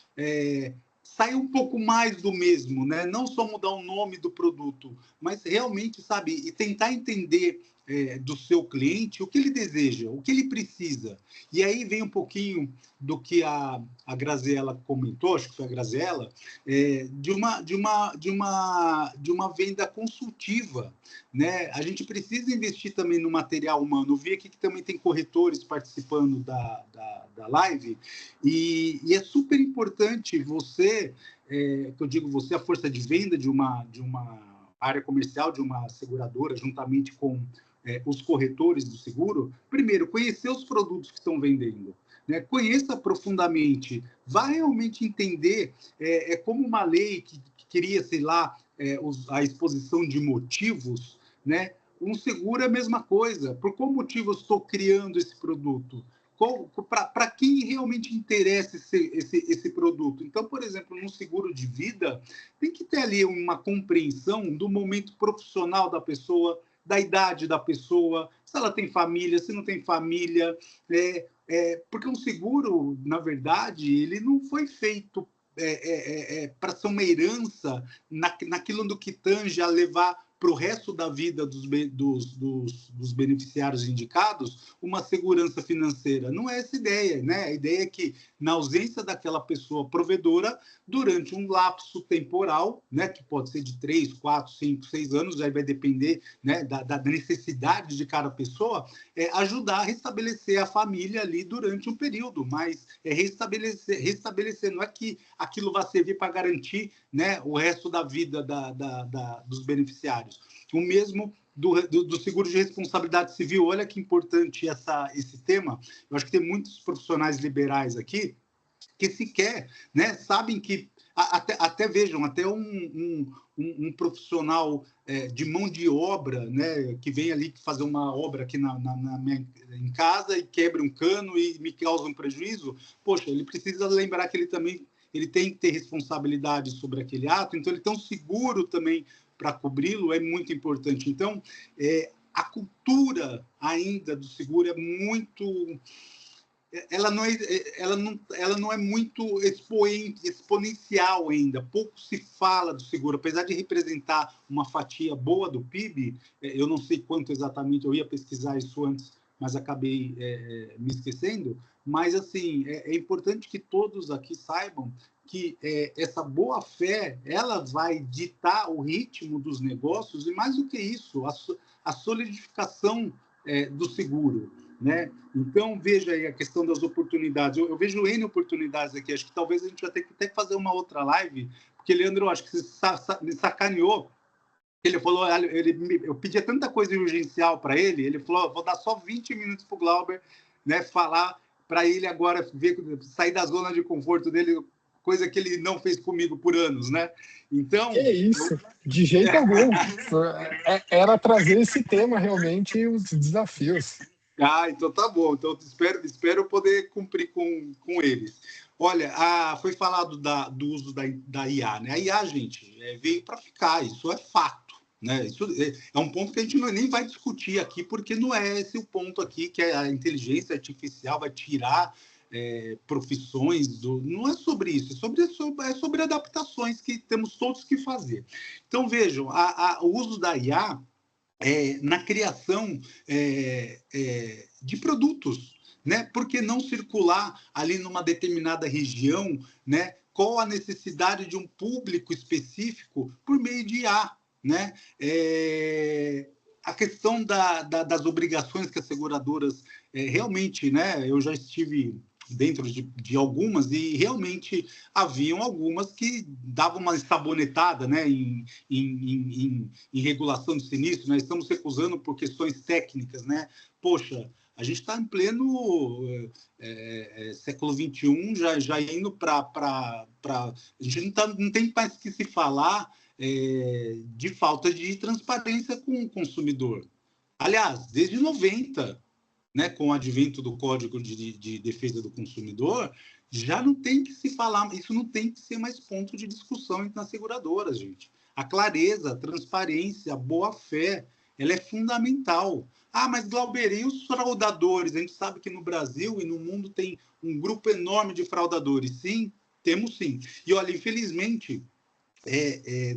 sair um pouco mais do mesmo, né? Não só mudar o nome do produto, mas realmente, sabe, e tentar entender do seu cliente o que ele deseja, o que ele precisa. E aí vem um pouquinho do que a Graziella comentou, acho que foi a Graziella, de uma venda consultiva, né? A gente precisa investir também no material humano. Eu vi aqui que também tem corretores participando da live, e é super importante você, que eu digo você, a força de venda de uma área comercial, de uma seguradora, juntamente com os corretores do seguro, primeiro, conhecer os produtos que estão vendendo, né? Conheça profundamente, vá realmente entender, como uma lei que queria, sei lá, a exposição de motivos, né? Um seguro é a mesma coisa. Por qual motivo eu estou criando esse produto? Para quem realmente interessa esse produto? Então, por exemplo, num seguro de vida, tem que ter ali uma compreensão do momento profissional da pessoa, da idade da pessoa, se ela tem família, se não tem família, porque um seguro, na verdade, ele não foi feito para ser uma herança naquilo do que tange a levar para o resto da vida dos beneficiários indicados uma segurança financeira. Não é essa a ideia, né? A ideia é que, na ausência daquela pessoa provedora, durante um lapso temporal, né, que pode ser de 3, 4, 5, 6 anos, aí vai depender, né, da necessidade de cada pessoa, ajudar a restabelecer a família ali durante um período, mas restabelecer, não é que aquilo vai servir para garantir, né, o resto da vida dos beneficiários. O mesmo do seguro de responsabilidade civil. Olha que importante esse tema. Eu acho que tem muitos profissionais liberais aqui que sequer, né, sabem que, até vejam, até um profissional de mão de obra, né, que vem ali fazer uma obra aqui em casa e quebra um cano e me causa um prejuízo, poxa, ele precisa lembrar que ele tem que ter responsabilidade sobre aquele ato, então ele tem um seguro também para cobri-lo, é muito importante. Então, a cultura ainda do seguro é muito ela não é muito exponencial ainda. Pouco se fala do seguro, apesar de representar uma fatia boa do PIB. Eu não sei quanto exatamente, eu ia pesquisar isso antes, mas acabei me esquecendo. Mas, assim, é importante que todos aqui saibam que essa boa-fé, ela vai ditar o ritmo dos negócios e, mais do que isso, a solidificação do seguro, né? Então, veja aí a questão das oportunidades. Eu vejo N oportunidades aqui. Acho que talvez a gente vai ter que até fazer uma outra live, porque, Leandro, acho que você me sacaneou. Ele falou, eu pedia tanta coisa urgencial para ele falou, vou dar só 20 minutos para o Glauber, né, falar para ele agora sair da zona de conforto dele, coisa que ele não fez comigo por anos, né? Então... Que isso, de jeito algum. Era trazer esse tema realmente, os desafios. Então tá bom. Então espero poder cumprir com eles. Olha, foi falado do uso da IA, né? A IA, gente, veio para ficar, isso é fato, né? Isso é um ponto que a gente nem vai discutir aqui, porque não é esse o ponto aqui, que a inteligência artificial vai tirar profissões. Não é sobre isso, é sobre adaptações que temos todos que fazer. Então, vejam, o uso da IA na criação de produtos, né? Por que não circular ali numa determinada região, né? Qual a necessidade de um público específico por meio de IA, né? A questão das obrigações que as seguradoras realmente, né? Eu já estive dentro de algumas, e realmente haviam algumas que davam uma sabonetada, né, em regulação de sinistro, né? Estamos recusando por questões técnicas, né? Poxa, a gente está em pleno século XXI, já indo para... A gente não tem mais que se falar de falta de transparência com o consumidor. Aliás, desde 90... né, com o advento do Código de Defesa do Consumidor, já não tem que se falar, isso não tem que ser mais ponto de discussão entre as seguradoras, gente. A clareza, a transparência, a boa-fé, ela é fundamental. Mas Glauber, e os fraudadores? A gente sabe que no Brasil e no mundo tem um grupo enorme de fraudadores. Sim, temos sim. E olha, infelizmente,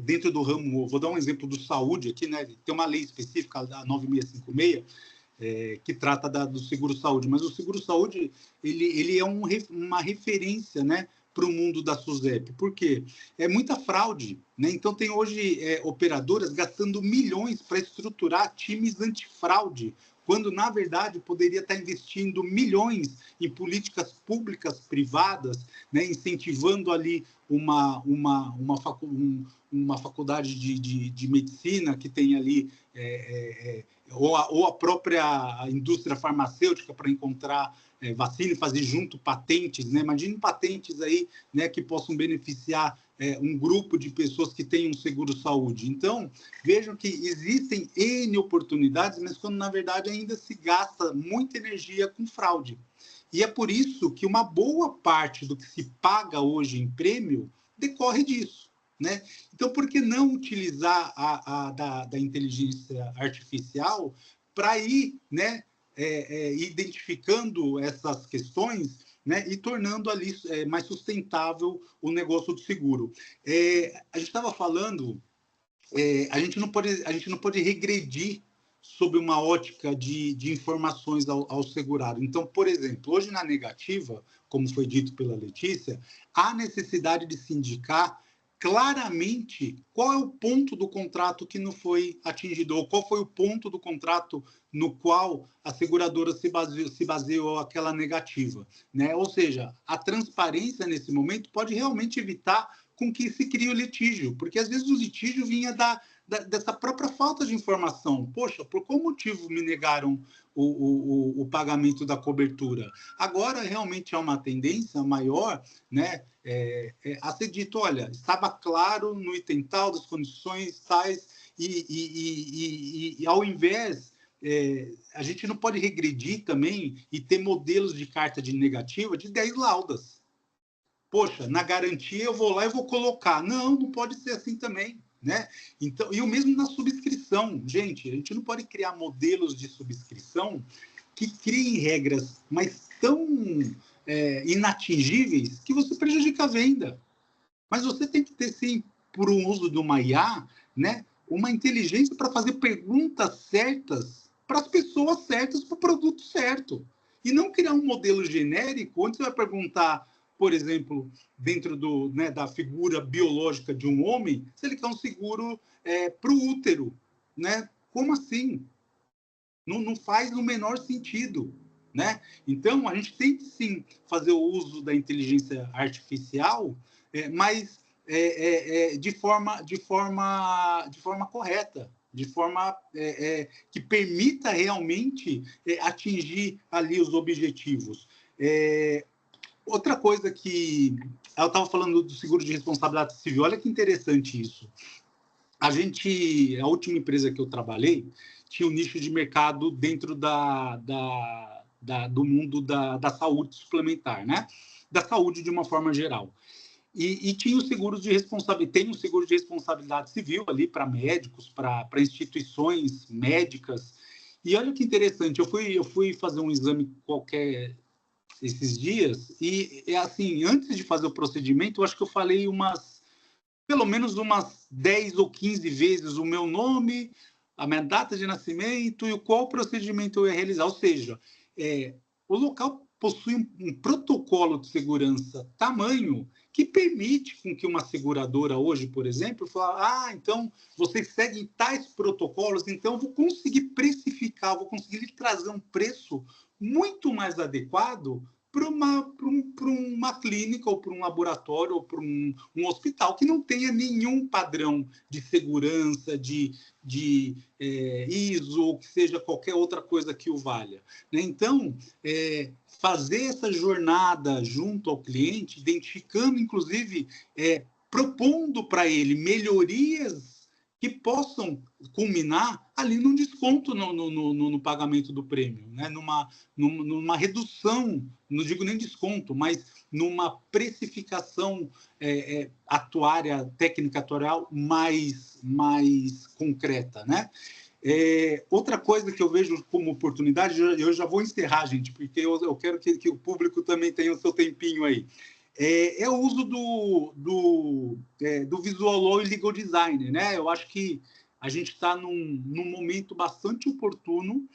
dentro do ramo, vou dar um exemplo do saúde aqui, né? Tem uma lei específica, a 9656, que trata do seguro-saúde, mas o seguro-saúde ele é uma referência, né, para o mundo da SUSEP. Por quê? É muita fraude, né? Então tem hoje operadoras gastando milhões para estruturar times antifraude, quando, na verdade, poderia estar investindo milhões em políticas públicas privadas, né, incentivando ali uma faculdade de medicina que tem ali, ou a própria indústria farmacêutica para encontrar vacina e fazer junto patentes, né? Imagine patentes aí, né, que possam beneficiar um grupo de pessoas que têm um seguro-saúde. Então, vejam que existem N oportunidades, mas quando, na verdade, ainda se gasta muita energia com fraude. E é por isso que uma boa parte do que se paga hoje em prêmio decorre disso, né? Então, por que não utilizar da inteligência artificial para ir, né, identificando essas questões, né, e tornando ali mais sustentável o negócio do seguro? A gente estava falando, a gente não pode regredir sob uma ótica de informações ao segurado. Então, por exemplo, hoje na negativa, como foi dito pela Letícia, há necessidade de se indicar claramente qual é o ponto do contrato que não foi atingido, ou qual foi o ponto do contrato no qual a seguradora se baseou aquela negativa, né? Ou seja, a transparência nesse momento pode realmente evitar com que se crie o litígio, porque às vezes o litígio vinha dessa própria falta de informação. Poxa, por qual motivo me negaram o pagamento da cobertura? Agora, realmente, há uma tendência maior, né, a ser dito, olha, estava claro no item tal, das condições tais, e ao invés... a gente não pode regredir também e ter modelos de carta de negativa de 10 laudas. Poxa, na garantia eu vou lá e vou colocar. Não pode ser assim também, né? Então, e o mesmo na subscrição. Gente, a gente não pode criar modelos de subscrição que criem regras mais tão inatingíveis que você prejudica a venda. Mas você tem que ter, sim, por um uso de uma IA, né, uma inteligência para fazer perguntas certas para as pessoas certas, para o produto certo. E não criar um modelo genérico onde você vai perguntar, por exemplo, dentro da figura biológica de um homem, se ele quer um seguro para o útero. Né? Como assim? Não faz no menor sentido. Né? Então, a gente tem que, sim, fazer o uso da inteligência artificial, mas de forma correta, de forma que permita realmente atingir ali os objetivos. Outra coisa que... Eu estava falando do seguro de responsabilidade civil. Olha que interessante isso. A última empresa que eu trabalhei tinha um nicho de mercado dentro do mundo da saúde suplementar, né? Da saúde de uma forma geral. E tinha os seguros de responsabilidade, tem um seguro de responsabilidade civil ali para médicos, para instituições médicas. E olha que interessante, eu fui fazer um exame qualquer esses dias e assim, antes de fazer o procedimento, eu acho que eu falei pelo menos umas 10 ou 15 vezes o meu nome, a minha data de nascimento e qual procedimento eu ia realizar. Ou seja, o local possui um protocolo de segurança tamanho que permite com que uma seguradora hoje, por exemplo, fale, então vocês seguem tais protocolos, então eu vou conseguir precificar, vou conseguir lhe trazer um preço muito mais adequado para uma clínica ou para um laboratório ou para um hospital que não tenha nenhum padrão de segurança, de ISO, ou que seja qualquer outra coisa que o valha. Né? Então, fazer essa jornada junto ao cliente, identificando, inclusive, propondo para ele melhorias que possam culminar ali num desconto no pagamento do prêmio, né? numa redução, não digo nem desconto, mas numa precificação atuária, técnica atuarial mais concreta. Né? Outra coisa que eu vejo como oportunidade, eu já vou encerrar, gente, porque eu quero que o público também tenha o seu tempinho aí. É o uso do Visual Law e Legal Design. Né? Eu acho que a gente está num momento bastante oportuno,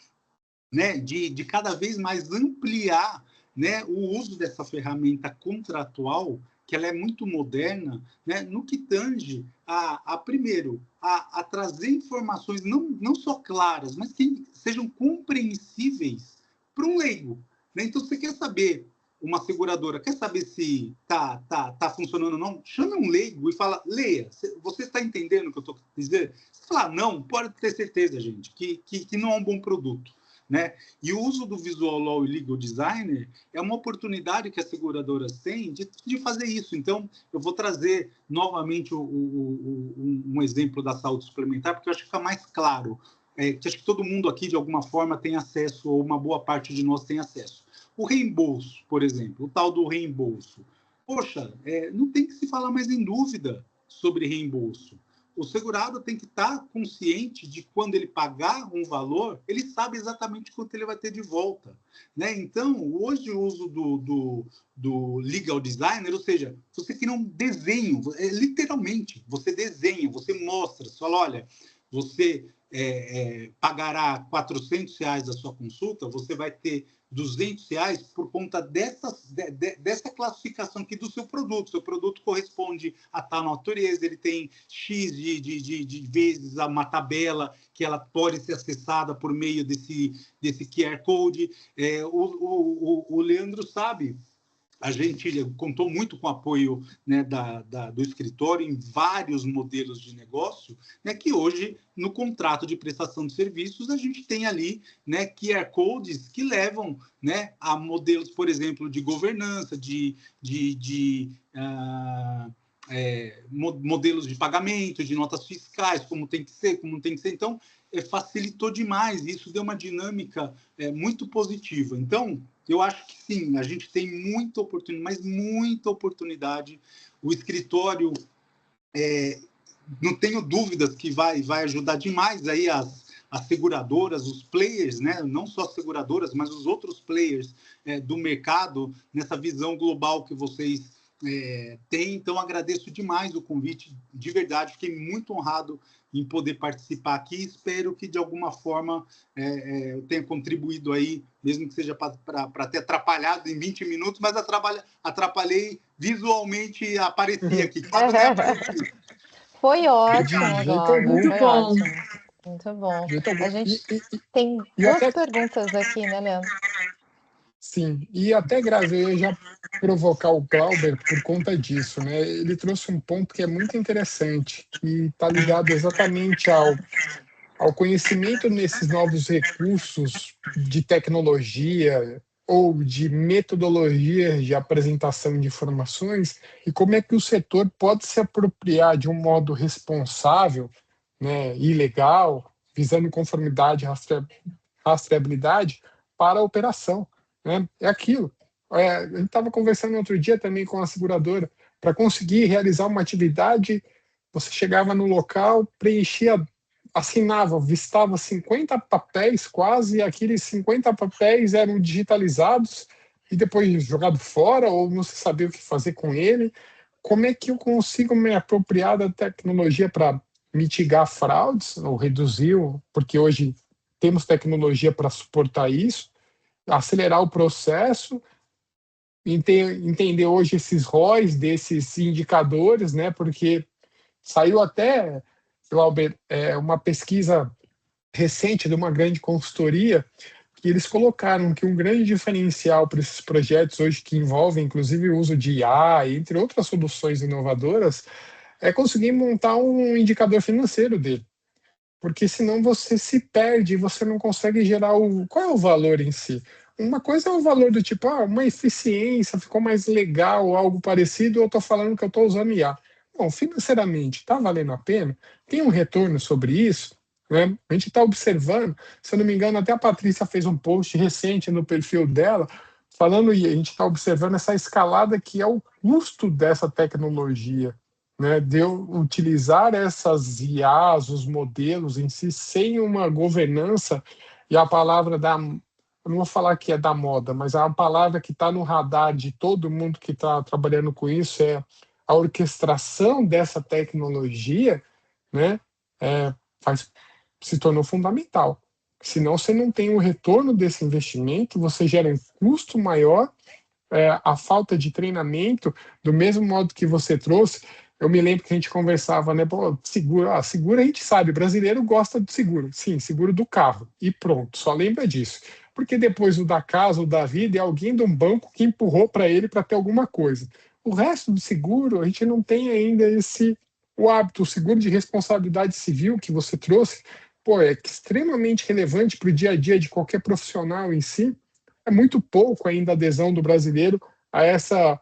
né, de cada vez mais ampliar, né, o uso dessa ferramenta contratual, que ela é muito moderna, né, no que tange primeiro, a trazer informações não só claras, mas que sejam compreensíveis para um leigo. Né? Então, você quer saber, uma seguradora quer saber se tá funcionando ou não, chame um leigo e fala, leia, você está entendendo o que eu estou dizendo? Você fala, não, pode ter certeza, gente, que não é um bom produto. Né? E o uso do Visual Law e Legal Designer é uma oportunidade que as seguradoras têm de fazer isso. Então, eu vou trazer novamente um exemplo da saúde suplementar, porque eu acho que fica mais claro, que acho que todo mundo aqui, de alguma forma, tem acesso, ou uma boa parte de nós tem acesso. O reembolso, por exemplo, o tal do reembolso. Poxa, não tem que se falar mais em dúvida sobre reembolso. O segurado tem que estar consciente de quando ele pagar um valor, ele sabe exatamente quanto ele vai ter de volta. Né? Então, hoje o uso do legal designer, ou seja, você cria um desenho, literalmente, você desenha, você mostra, você fala, olha, você pagará R$400 da sua consulta, você vai ter R$200 por conta dessa classificação aqui do seu produto. Seu produto corresponde a tal natureza, ele tem X de vezes uma tabela que ela pode ser acessada por meio desse QR Code. O Leandro sabe, a gente contou muito com o apoio, né, do escritório em vários modelos de negócio, né, que hoje, no contrato de prestação de serviços, a gente tem ali, né, QR Codes que levam, né, a modelos, por exemplo, de governança, modelos de pagamento, de notas fiscais, como tem que ser, como não tem que ser. Então, facilitou demais, isso deu uma dinâmica muito positiva. Então, eu acho que sim, a gente tem muita oportunidade, mas muita oportunidade. O escritório, não tenho dúvidas que vai ajudar demais aí as seguradoras, os players, né? Não só as seguradoras, mas os outros players do mercado, nessa visão global que vocês têm. Então, agradeço demais o convite, de verdade, fiquei muito honrado em poder participar aqui. Espero que, de alguma forma, eu tenha contribuído aí, mesmo que seja para ter atrapalhado em 20 minutos, mas atrapalhei visualmente, apareci aqui. Quase nem apareci. Foi ótimo, Glauber, Muito foi bom. ótimo. Muito bom. Muito bom. A gente tem E duas até, perguntas aqui, né, Leandro? sim, e até, Grazi, eu ia já provocar o Glauber por conta disso, né? Ele trouxe um ponto que é muito interessante, que está ligado exatamente ao conhecimento nesses novos recursos de tecnologia ou de metodologia de apresentação de informações e como é que o setor pode se apropriar de um modo responsável, né, e legal, visando conformidade e rastreabilidade para a operação, né? É aquilo. A gente estava conversando outro dia também com a seguradora, para conseguir realizar uma atividade, você chegava no local, preenchia, assinava, vistava 50 papéis quase, e aqueles 50 papéis eram digitalizados e depois jogados fora, ou não se sabia o que fazer com ele. Como é que eu consigo me apropriar da tecnologia para mitigar fraudes, ou reduzir, porque hoje temos tecnologia para suportar isso, acelerar o processo, entender hoje esses ROIs desses indicadores, né? Porque saiu até, Glauber, uma pesquisa recente de uma grande consultoria que eles colocaram que um grande diferencial para esses projetos hoje que envolvem inclusive o uso de IA, entre outras soluções inovadoras, é conseguir montar um indicador financeiro dele. Porque senão você se perde, você não consegue gerar qual é o valor em si. Uma coisa é o valor do tipo, uma eficiência, ficou mais legal, algo parecido, eu estou falando que eu estou usando IA. Bom, financeiramente, está valendo a pena? Tem um retorno sobre isso? Né? A gente está observando, se eu não me engano, até a Patrícia fez um post recente no perfil dela, falando, e a gente está observando essa escalada que é o custo dessa tecnologia, né, de eu utilizar essas IAs, os modelos em si, sem uma governança, e a palavra eu não vou falar que é da moda, mas a palavra que está no radar de todo mundo que está trabalhando com isso é a orquestração dessa tecnologia, né, se tornou fundamental. Senão você não tem o retorno desse investimento, você gera um custo maior, a falta de treinamento, do mesmo modo que você trouxe. Eu me lembro que a gente conversava, né? Pô, seguro a gente sabe, brasileiro gosta de seguro. Sim, seguro do carro. E pronto, só lembra disso. Porque depois o da casa, o da vida, é alguém de um banco que empurrou para ele para ter alguma coisa. O resto do seguro, a gente não tem ainda o hábito, o seguro de responsabilidade civil que você trouxe, pô, é extremamente relevante para o dia a dia de qualquer profissional em si. É muito pouco ainda a adesão do brasileiro a essa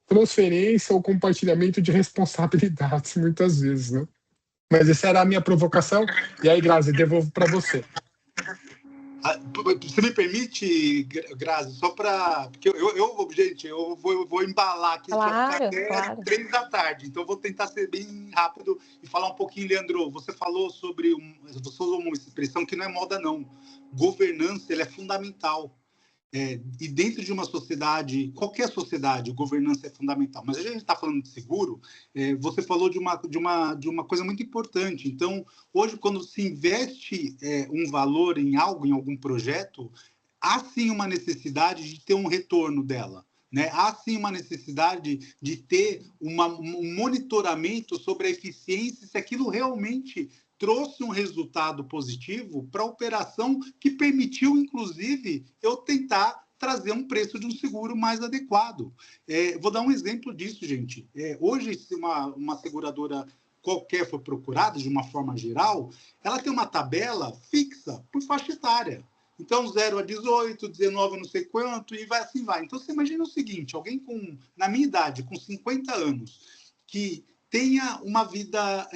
transferência ou compartilhamento de responsabilidades, muitas vezes, né? Mas essa era a minha provocação, e aí, Grazi, devolvo para você. Você me permite, Grazi, só para... Porque gente, eu vou embalar aqui, Claro, vai ficar até claro. 3 da tarde, então vou tentar ser bem rápido e falar um pouquinho, Leandro. Você falou sobre você usou uma expressão que não é moda, não. Governança, ele é fundamental. E dentro de uma sociedade, qualquer sociedade, governança é fundamental. Mas a gente está falando de seguro, você falou de uma coisa muito importante. Então, hoje, quando se investe um valor em algo, em algum projeto, há sim uma necessidade de ter um retorno dela. Né? Há sim uma necessidade de ter um monitoramento sobre a eficiência, se aquilo realmente trouxe um resultado positivo para a operação que permitiu, inclusive, eu tentar trazer um preço de um seguro mais adequado. Vou dar um exemplo disso, gente. Hoje, se uma seguradora qualquer for procurada, de uma forma geral, ela tem uma tabela fixa por faixa etária. Então, 0 a 18, 19 não sei quanto, e assim vai. Então, você imagina o seguinte, alguém na minha idade, com 50 anos, que tenha uma vida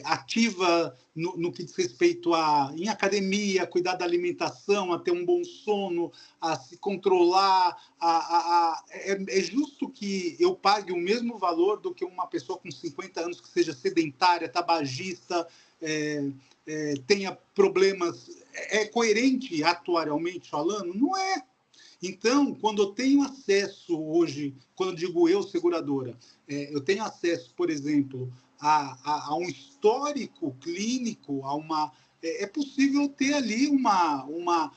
ativa no que diz respeito em academia, cuidar da alimentação, a ter um bom sono, a se controlar. É justo que eu pague o mesmo valor do que uma pessoa com 50 anos que seja sedentária, tabagista, tenha problemas. É coerente atuarialmente falando? Não é. Então, quando eu tenho acesso hoje, quando eu digo eu, seguradora, eu tenho acesso, por exemplo, a um histórico clínico, é possível ter ali uma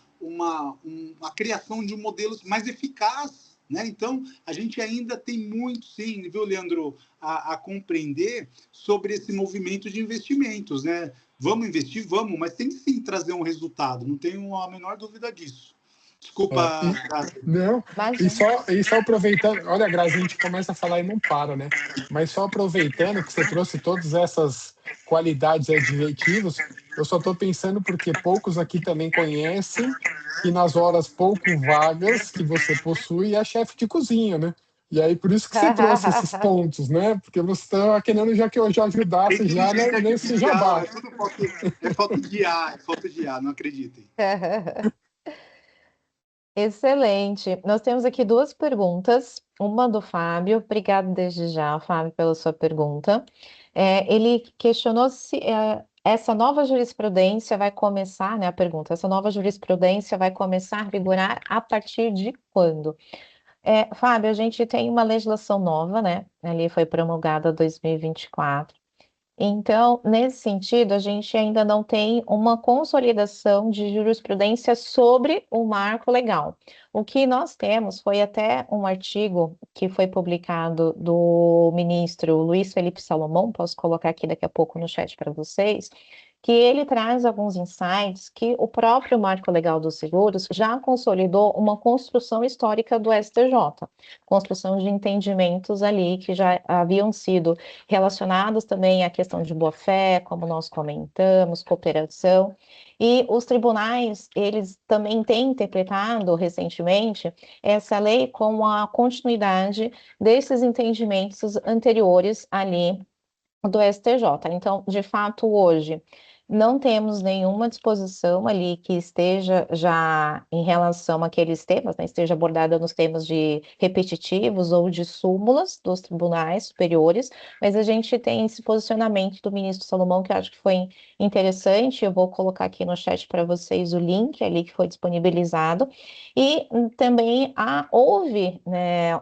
criação de modelos mais eficazes, né? Então, a gente ainda tem muito, sim, viu, Leandro, a compreender sobre esse movimento de investimentos, né? Vamos investir? Vamos, mas tem que sim trazer um resultado, não tenho a menor dúvida disso. Desculpa, Grazi. Não, e só aproveitando, olha, Grazi, a gente começa a falar e não para, né? Mas só aproveitando que você trouxe todas essas qualidades e adjetivos, eu só estou pensando porque poucos aqui também conhecem que nas horas pouco vagas que você possui é chefe de cozinha, né? E aí, por isso que você trouxe esses pontos, né? Porque você está querendo já que eu já ajudasse já nesse jabá. É falta de ar, não acreditem. Excelente. Nós temos aqui duas perguntas. Uma do Fábio. Obrigado desde já, Fábio, pela sua pergunta. Ele questionou se essa nova jurisprudência vai começar, né? A pergunta, essa nova jurisprudência vai começar a vigorar a partir de quando? Fábio, a gente tem uma legislação nova, né? Ali foi promulgada em 2024. Então, nesse sentido, a gente ainda não tem uma consolidação de jurisprudência sobre o marco legal. O que nós temos foi até um artigo que foi publicado do ministro Luiz Felipe Salomão, posso colocar aqui daqui a pouco no chat para vocês, que ele traz alguns insights que o próprio Marco Legal dos Seguros já consolidou uma construção histórica do STJ, construção de entendimentos ali que já haviam sido relacionados também à questão de boa-fé, como nós comentamos, cooperação, e os tribunais, eles também têm interpretado recentemente essa lei como a continuidade desses entendimentos anteriores ali do STJ. Então, de fato, hoje não temos nenhuma disposição ali que esteja já em relação àqueles temas, né, esteja abordada nos temas de repetitivos ou de súmulas dos tribunais superiores, mas a gente tem esse posicionamento do ministro Salomão que eu acho que foi interessante. Eu vou colocar aqui no chat para vocês o link ali que foi disponibilizado. E também houve, né,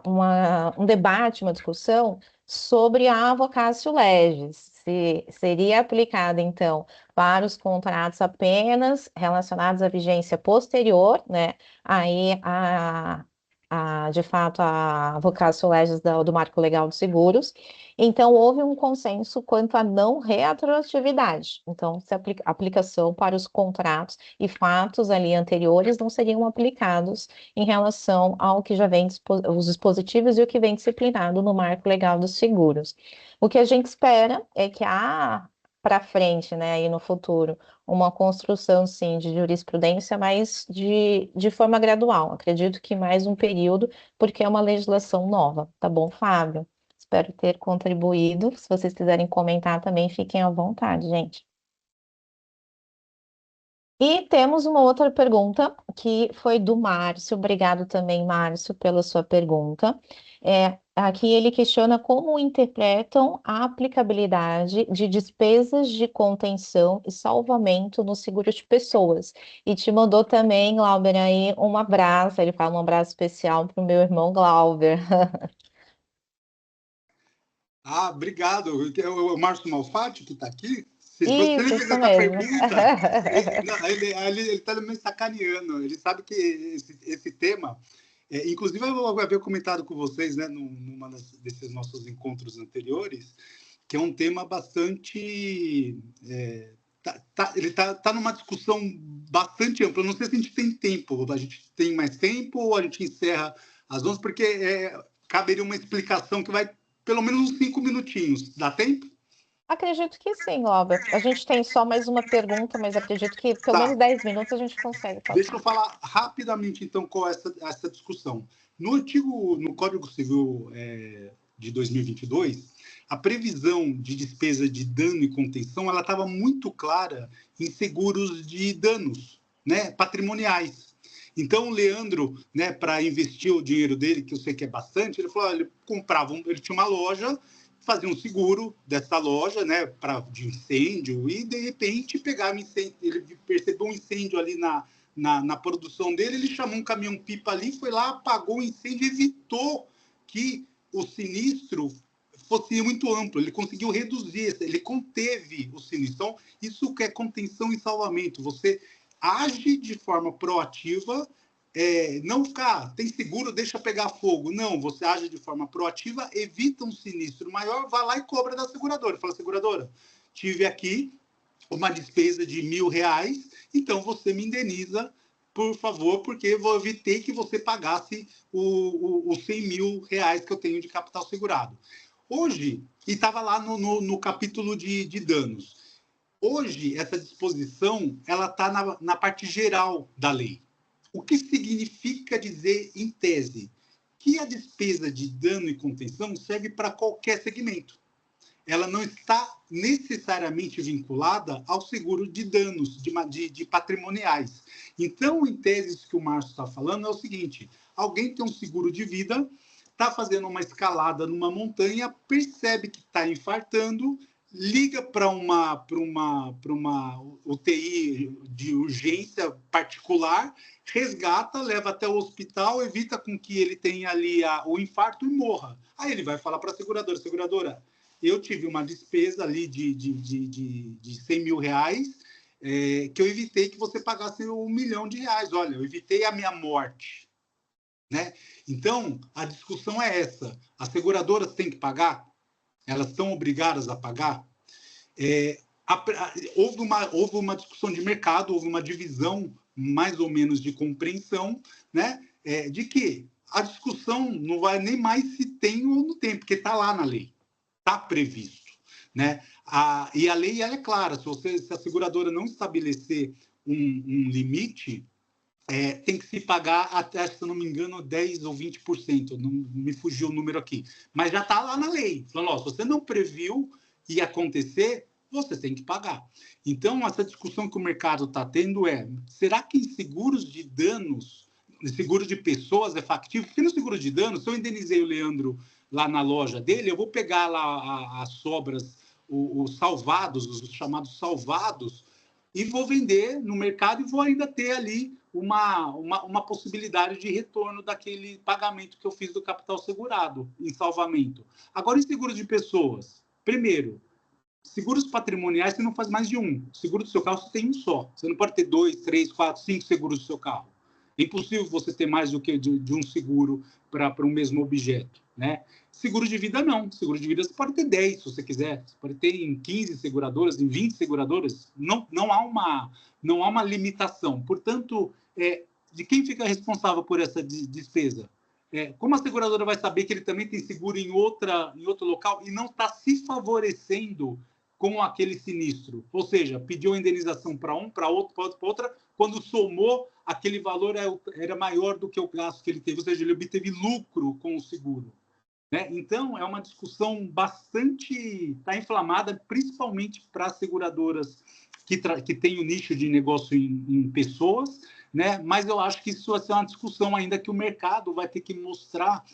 um debate, uma discussão sobre a vocatio legis, se seria aplicada, então, para os contratos apenas relacionados à vigência posterior, né? Aí, de fato, a vocatio legis do Marco Legal dos Seguros. Então, houve um consenso quanto à não retroatividade. Então, se a aplicação para os contratos e fatos ali anteriores não seriam aplicados em relação ao que já vem, os dispositivos e o que vem disciplinado no Marco Legal dos Seguros. O que a gente espera é que para frente, né, aí no futuro, uma construção, sim, de jurisprudência, mas de forma gradual. Acredito que mais um período, porque é uma legislação nova. Tá bom, Fábio? Espero ter contribuído. Se vocês quiserem comentar também, fiquem à vontade, gente. E temos uma outra pergunta que foi do Márcio. Obrigado também, Márcio, pela sua pergunta. Aqui ele questiona como interpretam a aplicabilidade de despesas de contenção e salvamento no seguro de pessoas. E te mandou também, Glauber, aí um abraço. Ele fala um abraço especial para o meu irmão Glauber. Obrigado. O Márcio Malfatti, que está aqui? Se Isso, você me fez essa mesmo. pergunta, ele está me sacaneando. Ele sabe que esse tema... inclusive, eu havia comentado com vocês, né, numa desses nossos encontros anteriores, que é um tema bastante... ele está numa discussão bastante ampla. Não sei se a gente tem tempo. A gente tem mais tempo ou a gente encerra às 11? Porque caberia uma explicação que vai pelo menos uns 5 minutinhos. Dá tempo? Acredito que sim, Glauber. A gente tem só mais uma pergunta, mas acredito que pelo menos 10 minutos a gente consegue passar. Deixa eu falar rapidamente, então, qual é essa discussão. No Código Civil de 2022, a previsão de despesa de dano e contenção ela estava muito clara em seguros de danos, né, patrimoniais. Então, o Leandro, né, para investir o dinheiro dele, que eu sei que é bastante, ele falou, ele comprava, ele tinha uma loja, fazia um seguro dessa loja, né, de incêndio, e de repente pegava incêndio, ele percebeu um incêndio ali na produção dele, ele chamou um caminhão-pipa ali, foi lá, apagou o incêndio e evitou que o sinistro fosse muito amplo, ele conseguiu reduzir, ele conteve o sinistro. Então, isso que é contenção e salvamento, você age de forma proativa, não ficar, tem seguro, deixa pegar fogo. Não, você age de forma proativa, evita um sinistro maior, vai lá e cobra da seguradora. Fala, seguradora, tive aqui uma despesa de R$1.000, então você me indeniza, por favor, porque eu evitei que você pagasse os R$100.000 que eu tenho de capital segurado. Hoje, e estava lá no capítulo de danos, hoje essa disposição ela está na parte geral da lei. O que significa dizer, em tese, que a despesa de dano e contenção serve para qualquer segmento. Ela não está necessariamente vinculada ao seguro de danos, de patrimoniais. Então, em tese, o que o Márcio está falando é o seguinte, alguém tem um seguro de vida, está fazendo uma escalada numa montanha, percebe que está infartando, liga para uma UTI de urgência particular, resgata, leva até o hospital, evita com que ele tenha ali o infarto e morra. Aí ele vai falar para a seguradora, seguradora, eu tive uma despesa ali de R$100.000, que eu evitei que você pagasse R$1.000.000. Olha, eu evitei a minha morte. Né? Então, a discussão é essa. As seguradoras têm que pagar? Elas estão obrigadas a pagar? Houve uma discussão de mercado, houve uma divisão mais ou menos de compreensão, né? De que a discussão não vai nem mais se tem ou não tem, porque está lá na lei, está previsto. Né? E a lei ela é clara, se a seguradora não estabelecer um limite, tem que se pagar até, se eu não me engano, 10% ou 20%, não me fugiu o número aqui, mas já está lá na lei, falando, se você não previu ia acontecer, você tem que pagar. Então, essa discussão que o mercado está tendo será que em seguros de danos, seguro de pessoas é factível? Porque no seguro de danos, se eu indenizei o Leandro lá na loja dele, eu vou pegar lá as sobras, os salvados, os chamados salvados, e vou vender no mercado e vou ainda ter ali uma possibilidade de retorno daquele pagamento que eu fiz do capital segurado em salvamento. Agora, em seguro de pessoas, primeiro, seguros patrimoniais você não faz mais de um. Seguro do seu carro você tem um só. Você não pode ter 2, 3, 4, 5 seguros do seu carro. É impossível você ter mais do que de um seguro para um mesmo objeto. Né? Seguro de vida, não. Seguro de vida você pode ter 10, se você quiser. Você pode ter em 15 seguradoras, em 20 seguradoras. Não há uma limitação. Portanto, de quem fica responsável por essa despesa? Como a seguradora vai saber que ele também tem seguro em outro local e não está se favorecendo com aquele sinistro? Ou seja, pediu a indenização para para outro, para outra, quando somou, aquele valor era maior do que o gasto que ele teve, ou seja, ele obteve lucro com o seguro. Né? Então, é uma discussão bastante... Está inflamada, principalmente para as seguradoras que têm o nicho de negócio em pessoas, né? Mas eu acho que isso vai ser uma discussão ainda que o mercado vai ter que mostrar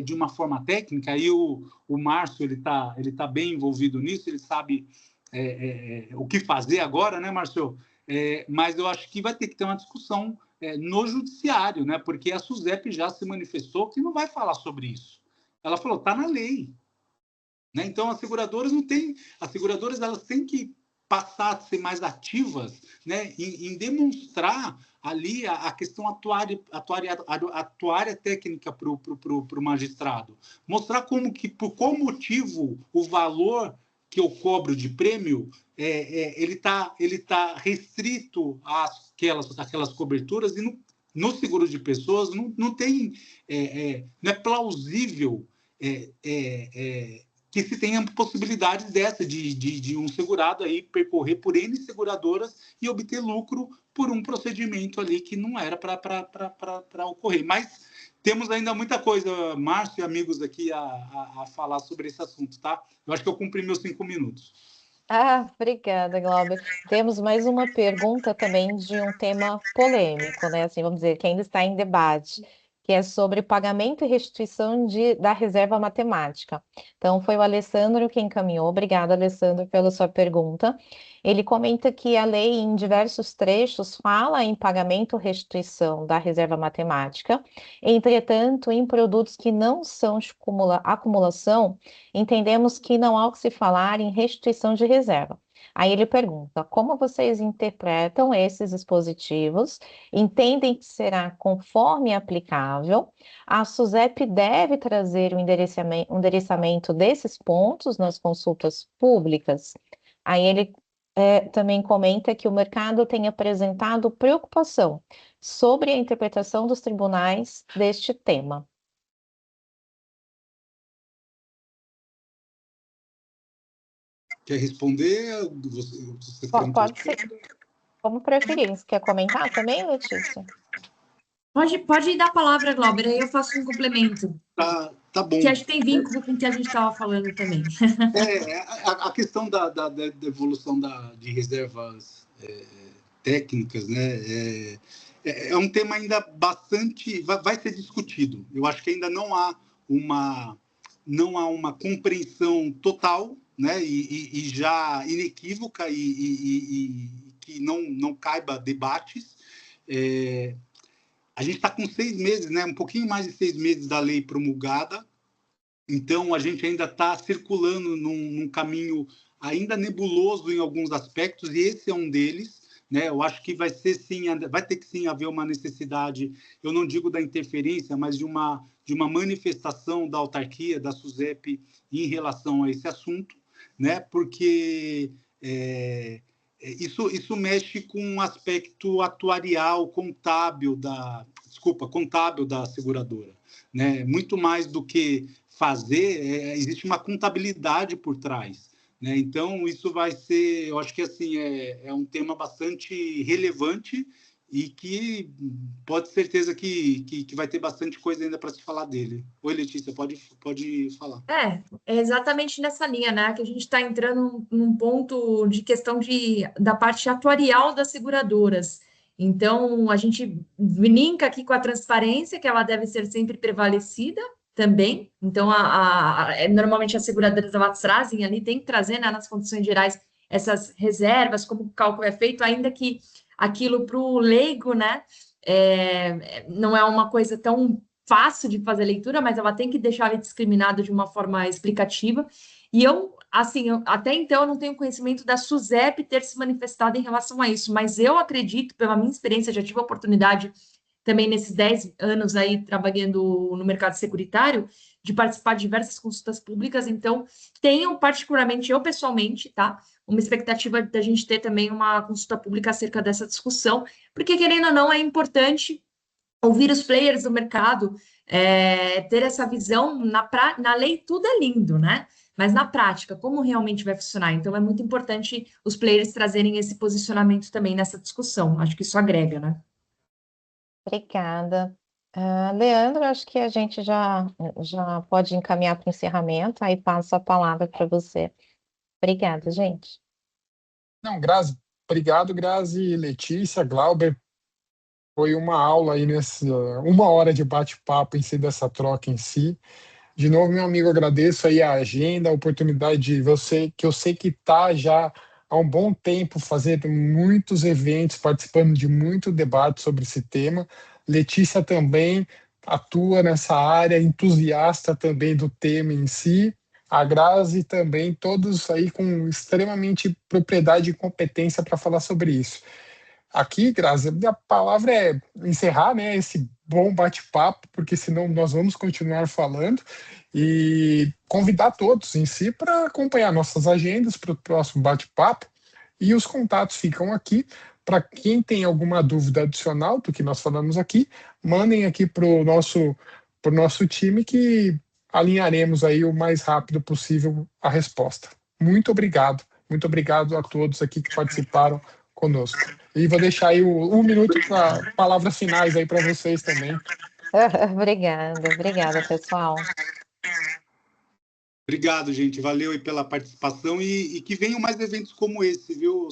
de uma forma técnica. Aí o Márcio ele tá bem envolvido nisso, ele sabe o que fazer agora, né, Márcio? Mas eu acho que vai ter que ter uma discussão no judiciário, né? Porque a SUSEP já se manifestou que não vai falar sobre isso. Ela falou, está na lei. Né? Então, as seguradoras elas têm que passar a ser mais ativas, né? em demonstrar ali a questão atuária técnica para o magistrado. Mostrar por qual motivo o valor que eu cobro de prêmio ele tá restrito àquelas coberturas e no seguro de pessoas não é plausível que se tenha possibilidades dessa de um segurado aí percorrer por N seguradoras e obter lucro por um procedimento ali que não era para ocorrer. Mas temos ainda muita coisa, Márcio e amigos aqui, a falar sobre esse assunto, tá? Eu acho que eu cumpri meus 5 minutos. Obrigada, Glauber. Temos mais uma pergunta também de um tema polêmico, né? Assim, vamos dizer, que ainda está em debate, que é sobre pagamento e restituição da reserva matemática. Então, foi o Alessandro quem encaminhou. Obrigada, Alessandro, pela sua pergunta. Ele comenta que a lei, em diversos trechos, fala em pagamento ou restituição da reserva matemática. Entretanto, em produtos que não são de acumulação, entendemos que não há o que se falar em restituição de reserva. Aí ele pergunta: como vocês interpretam esses dispositivos? Entendem que será conforme aplicável? A SUSEP deve trazer o endereçamento desses pontos nas consultas públicas? Aí ele também comenta que o mercado tem apresentado preocupação sobre a interpretação dos tribunais deste tema. Quer responder? Pode ser. Como preferir. Você quer comentar também, Letícia? Pode dar a palavra, Glauber, aí eu faço um complemento. Tá bom. Que acho que tem vínculo com o que a gente estava falando também. A questão da evolução de reservas técnicas, né? É um tema ainda bastante... Vai ser discutido. Eu acho que ainda não há uma compreensão total, né? E já inequívoca e que não caiba debates. A gente está com 6 meses, né? Um pouquinho mais de 6 meses da lei promulgada. Então, a gente ainda está circulando num caminho ainda nebuloso em alguns aspectos, e esse é um deles, né? Eu acho que vai ter que sim haver uma necessidade, eu não digo da interferência, mas de uma manifestação da autarquia, da SUSEP, em relação a esse assunto, né? Porque isso mexe com um aspecto atuarial, contábil da seguradora, né? Muito mais do que fazer, existe uma contabilidade por trás, né? Então, isso vai ser, eu acho que assim, é um tema bastante relevante e que pode ter certeza que vai ter bastante coisa ainda para se falar dele. Oi, Letícia, pode falar. É exatamente nessa linha, né? Que a gente está entrando num ponto de questão da parte atuarial das seguradoras. Então, a gente brinca aqui com a transparência, que ela deve ser sempre prevalecida também. Então, normalmente as seguradoras elas trazem ali, tem que trazer, né, nas condições gerais essas reservas, como o cálculo é feito, ainda que aquilo para o leigo, né, não é uma coisa tão fácil de fazer leitura, mas ela tem que deixar ele discriminado de uma forma explicativa. E até então, eu não tenho conhecimento da SUSEP ter se manifestado em relação a isso, mas eu acredito, pela minha experiência, já tive a oportunidade também nesses 10 anos aí trabalhando no mercado securitário, de participar de diversas consultas públicas, então tenho particularmente, eu pessoalmente, tá, uma expectativa da gente ter também uma consulta pública acerca dessa discussão, porque querendo ou não, é importante ouvir os players do mercado, ter essa visão, na lei tudo é lindo, né? Mas na prática, como realmente vai funcionar? Então, é muito importante os players trazerem esse posicionamento também nessa discussão. Acho que isso agrega, né? Obrigada. Leandro, acho que a gente já pode encaminhar para o encerramento, aí passo a palavra para você. Obrigada, gente. Não, Grazi, obrigado, Grazi, Letícia, Glauber. Foi uma aula aí uma hora de bate-papo em si, dessa troca em si. De novo, meu amigo, agradeço aí a agenda, a oportunidade de você, que eu sei que está já há um bom tempo fazendo muitos eventos, participando de muito debate sobre esse tema. Letícia também atua nessa área, entusiasta também do tema em si. A Grazi também, todos aí com extremamente propriedade e competência para falar sobre isso. Aqui, Grazi, a minha palavra é encerrar, né, esse bom bate-papo, porque senão nós vamos continuar falando, e convidar todos em si para acompanhar nossas agendas para o próximo bate-papo, e os contatos ficam aqui. Para quem tem alguma dúvida adicional do que nós falamos aqui, mandem aqui para o nosso time, que alinharemos aí o mais rápido possível a resposta. Muito obrigado a todos aqui que participaram conosco. E vou deixar aí um minuto para palavras finais aí para vocês também, Obrigada, pessoal. Obrigado, gente. Valeu aí pela participação e que venham mais eventos como esse, viu?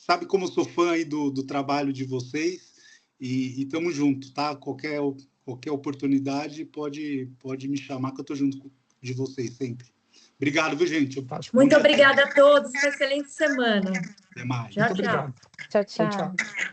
Sabe como eu sou fã aí do trabalho de vocês e estamos juntos, tá? Qualquer oportunidade pode me chamar que eu estou junto de vocês sempre. Obrigado, viu, gente? Muito obrigada a todos. Uma excelente semana. Até mais. Tchau, Muito tchau. obrigado. Tchau, Tchau, tchau. tchau.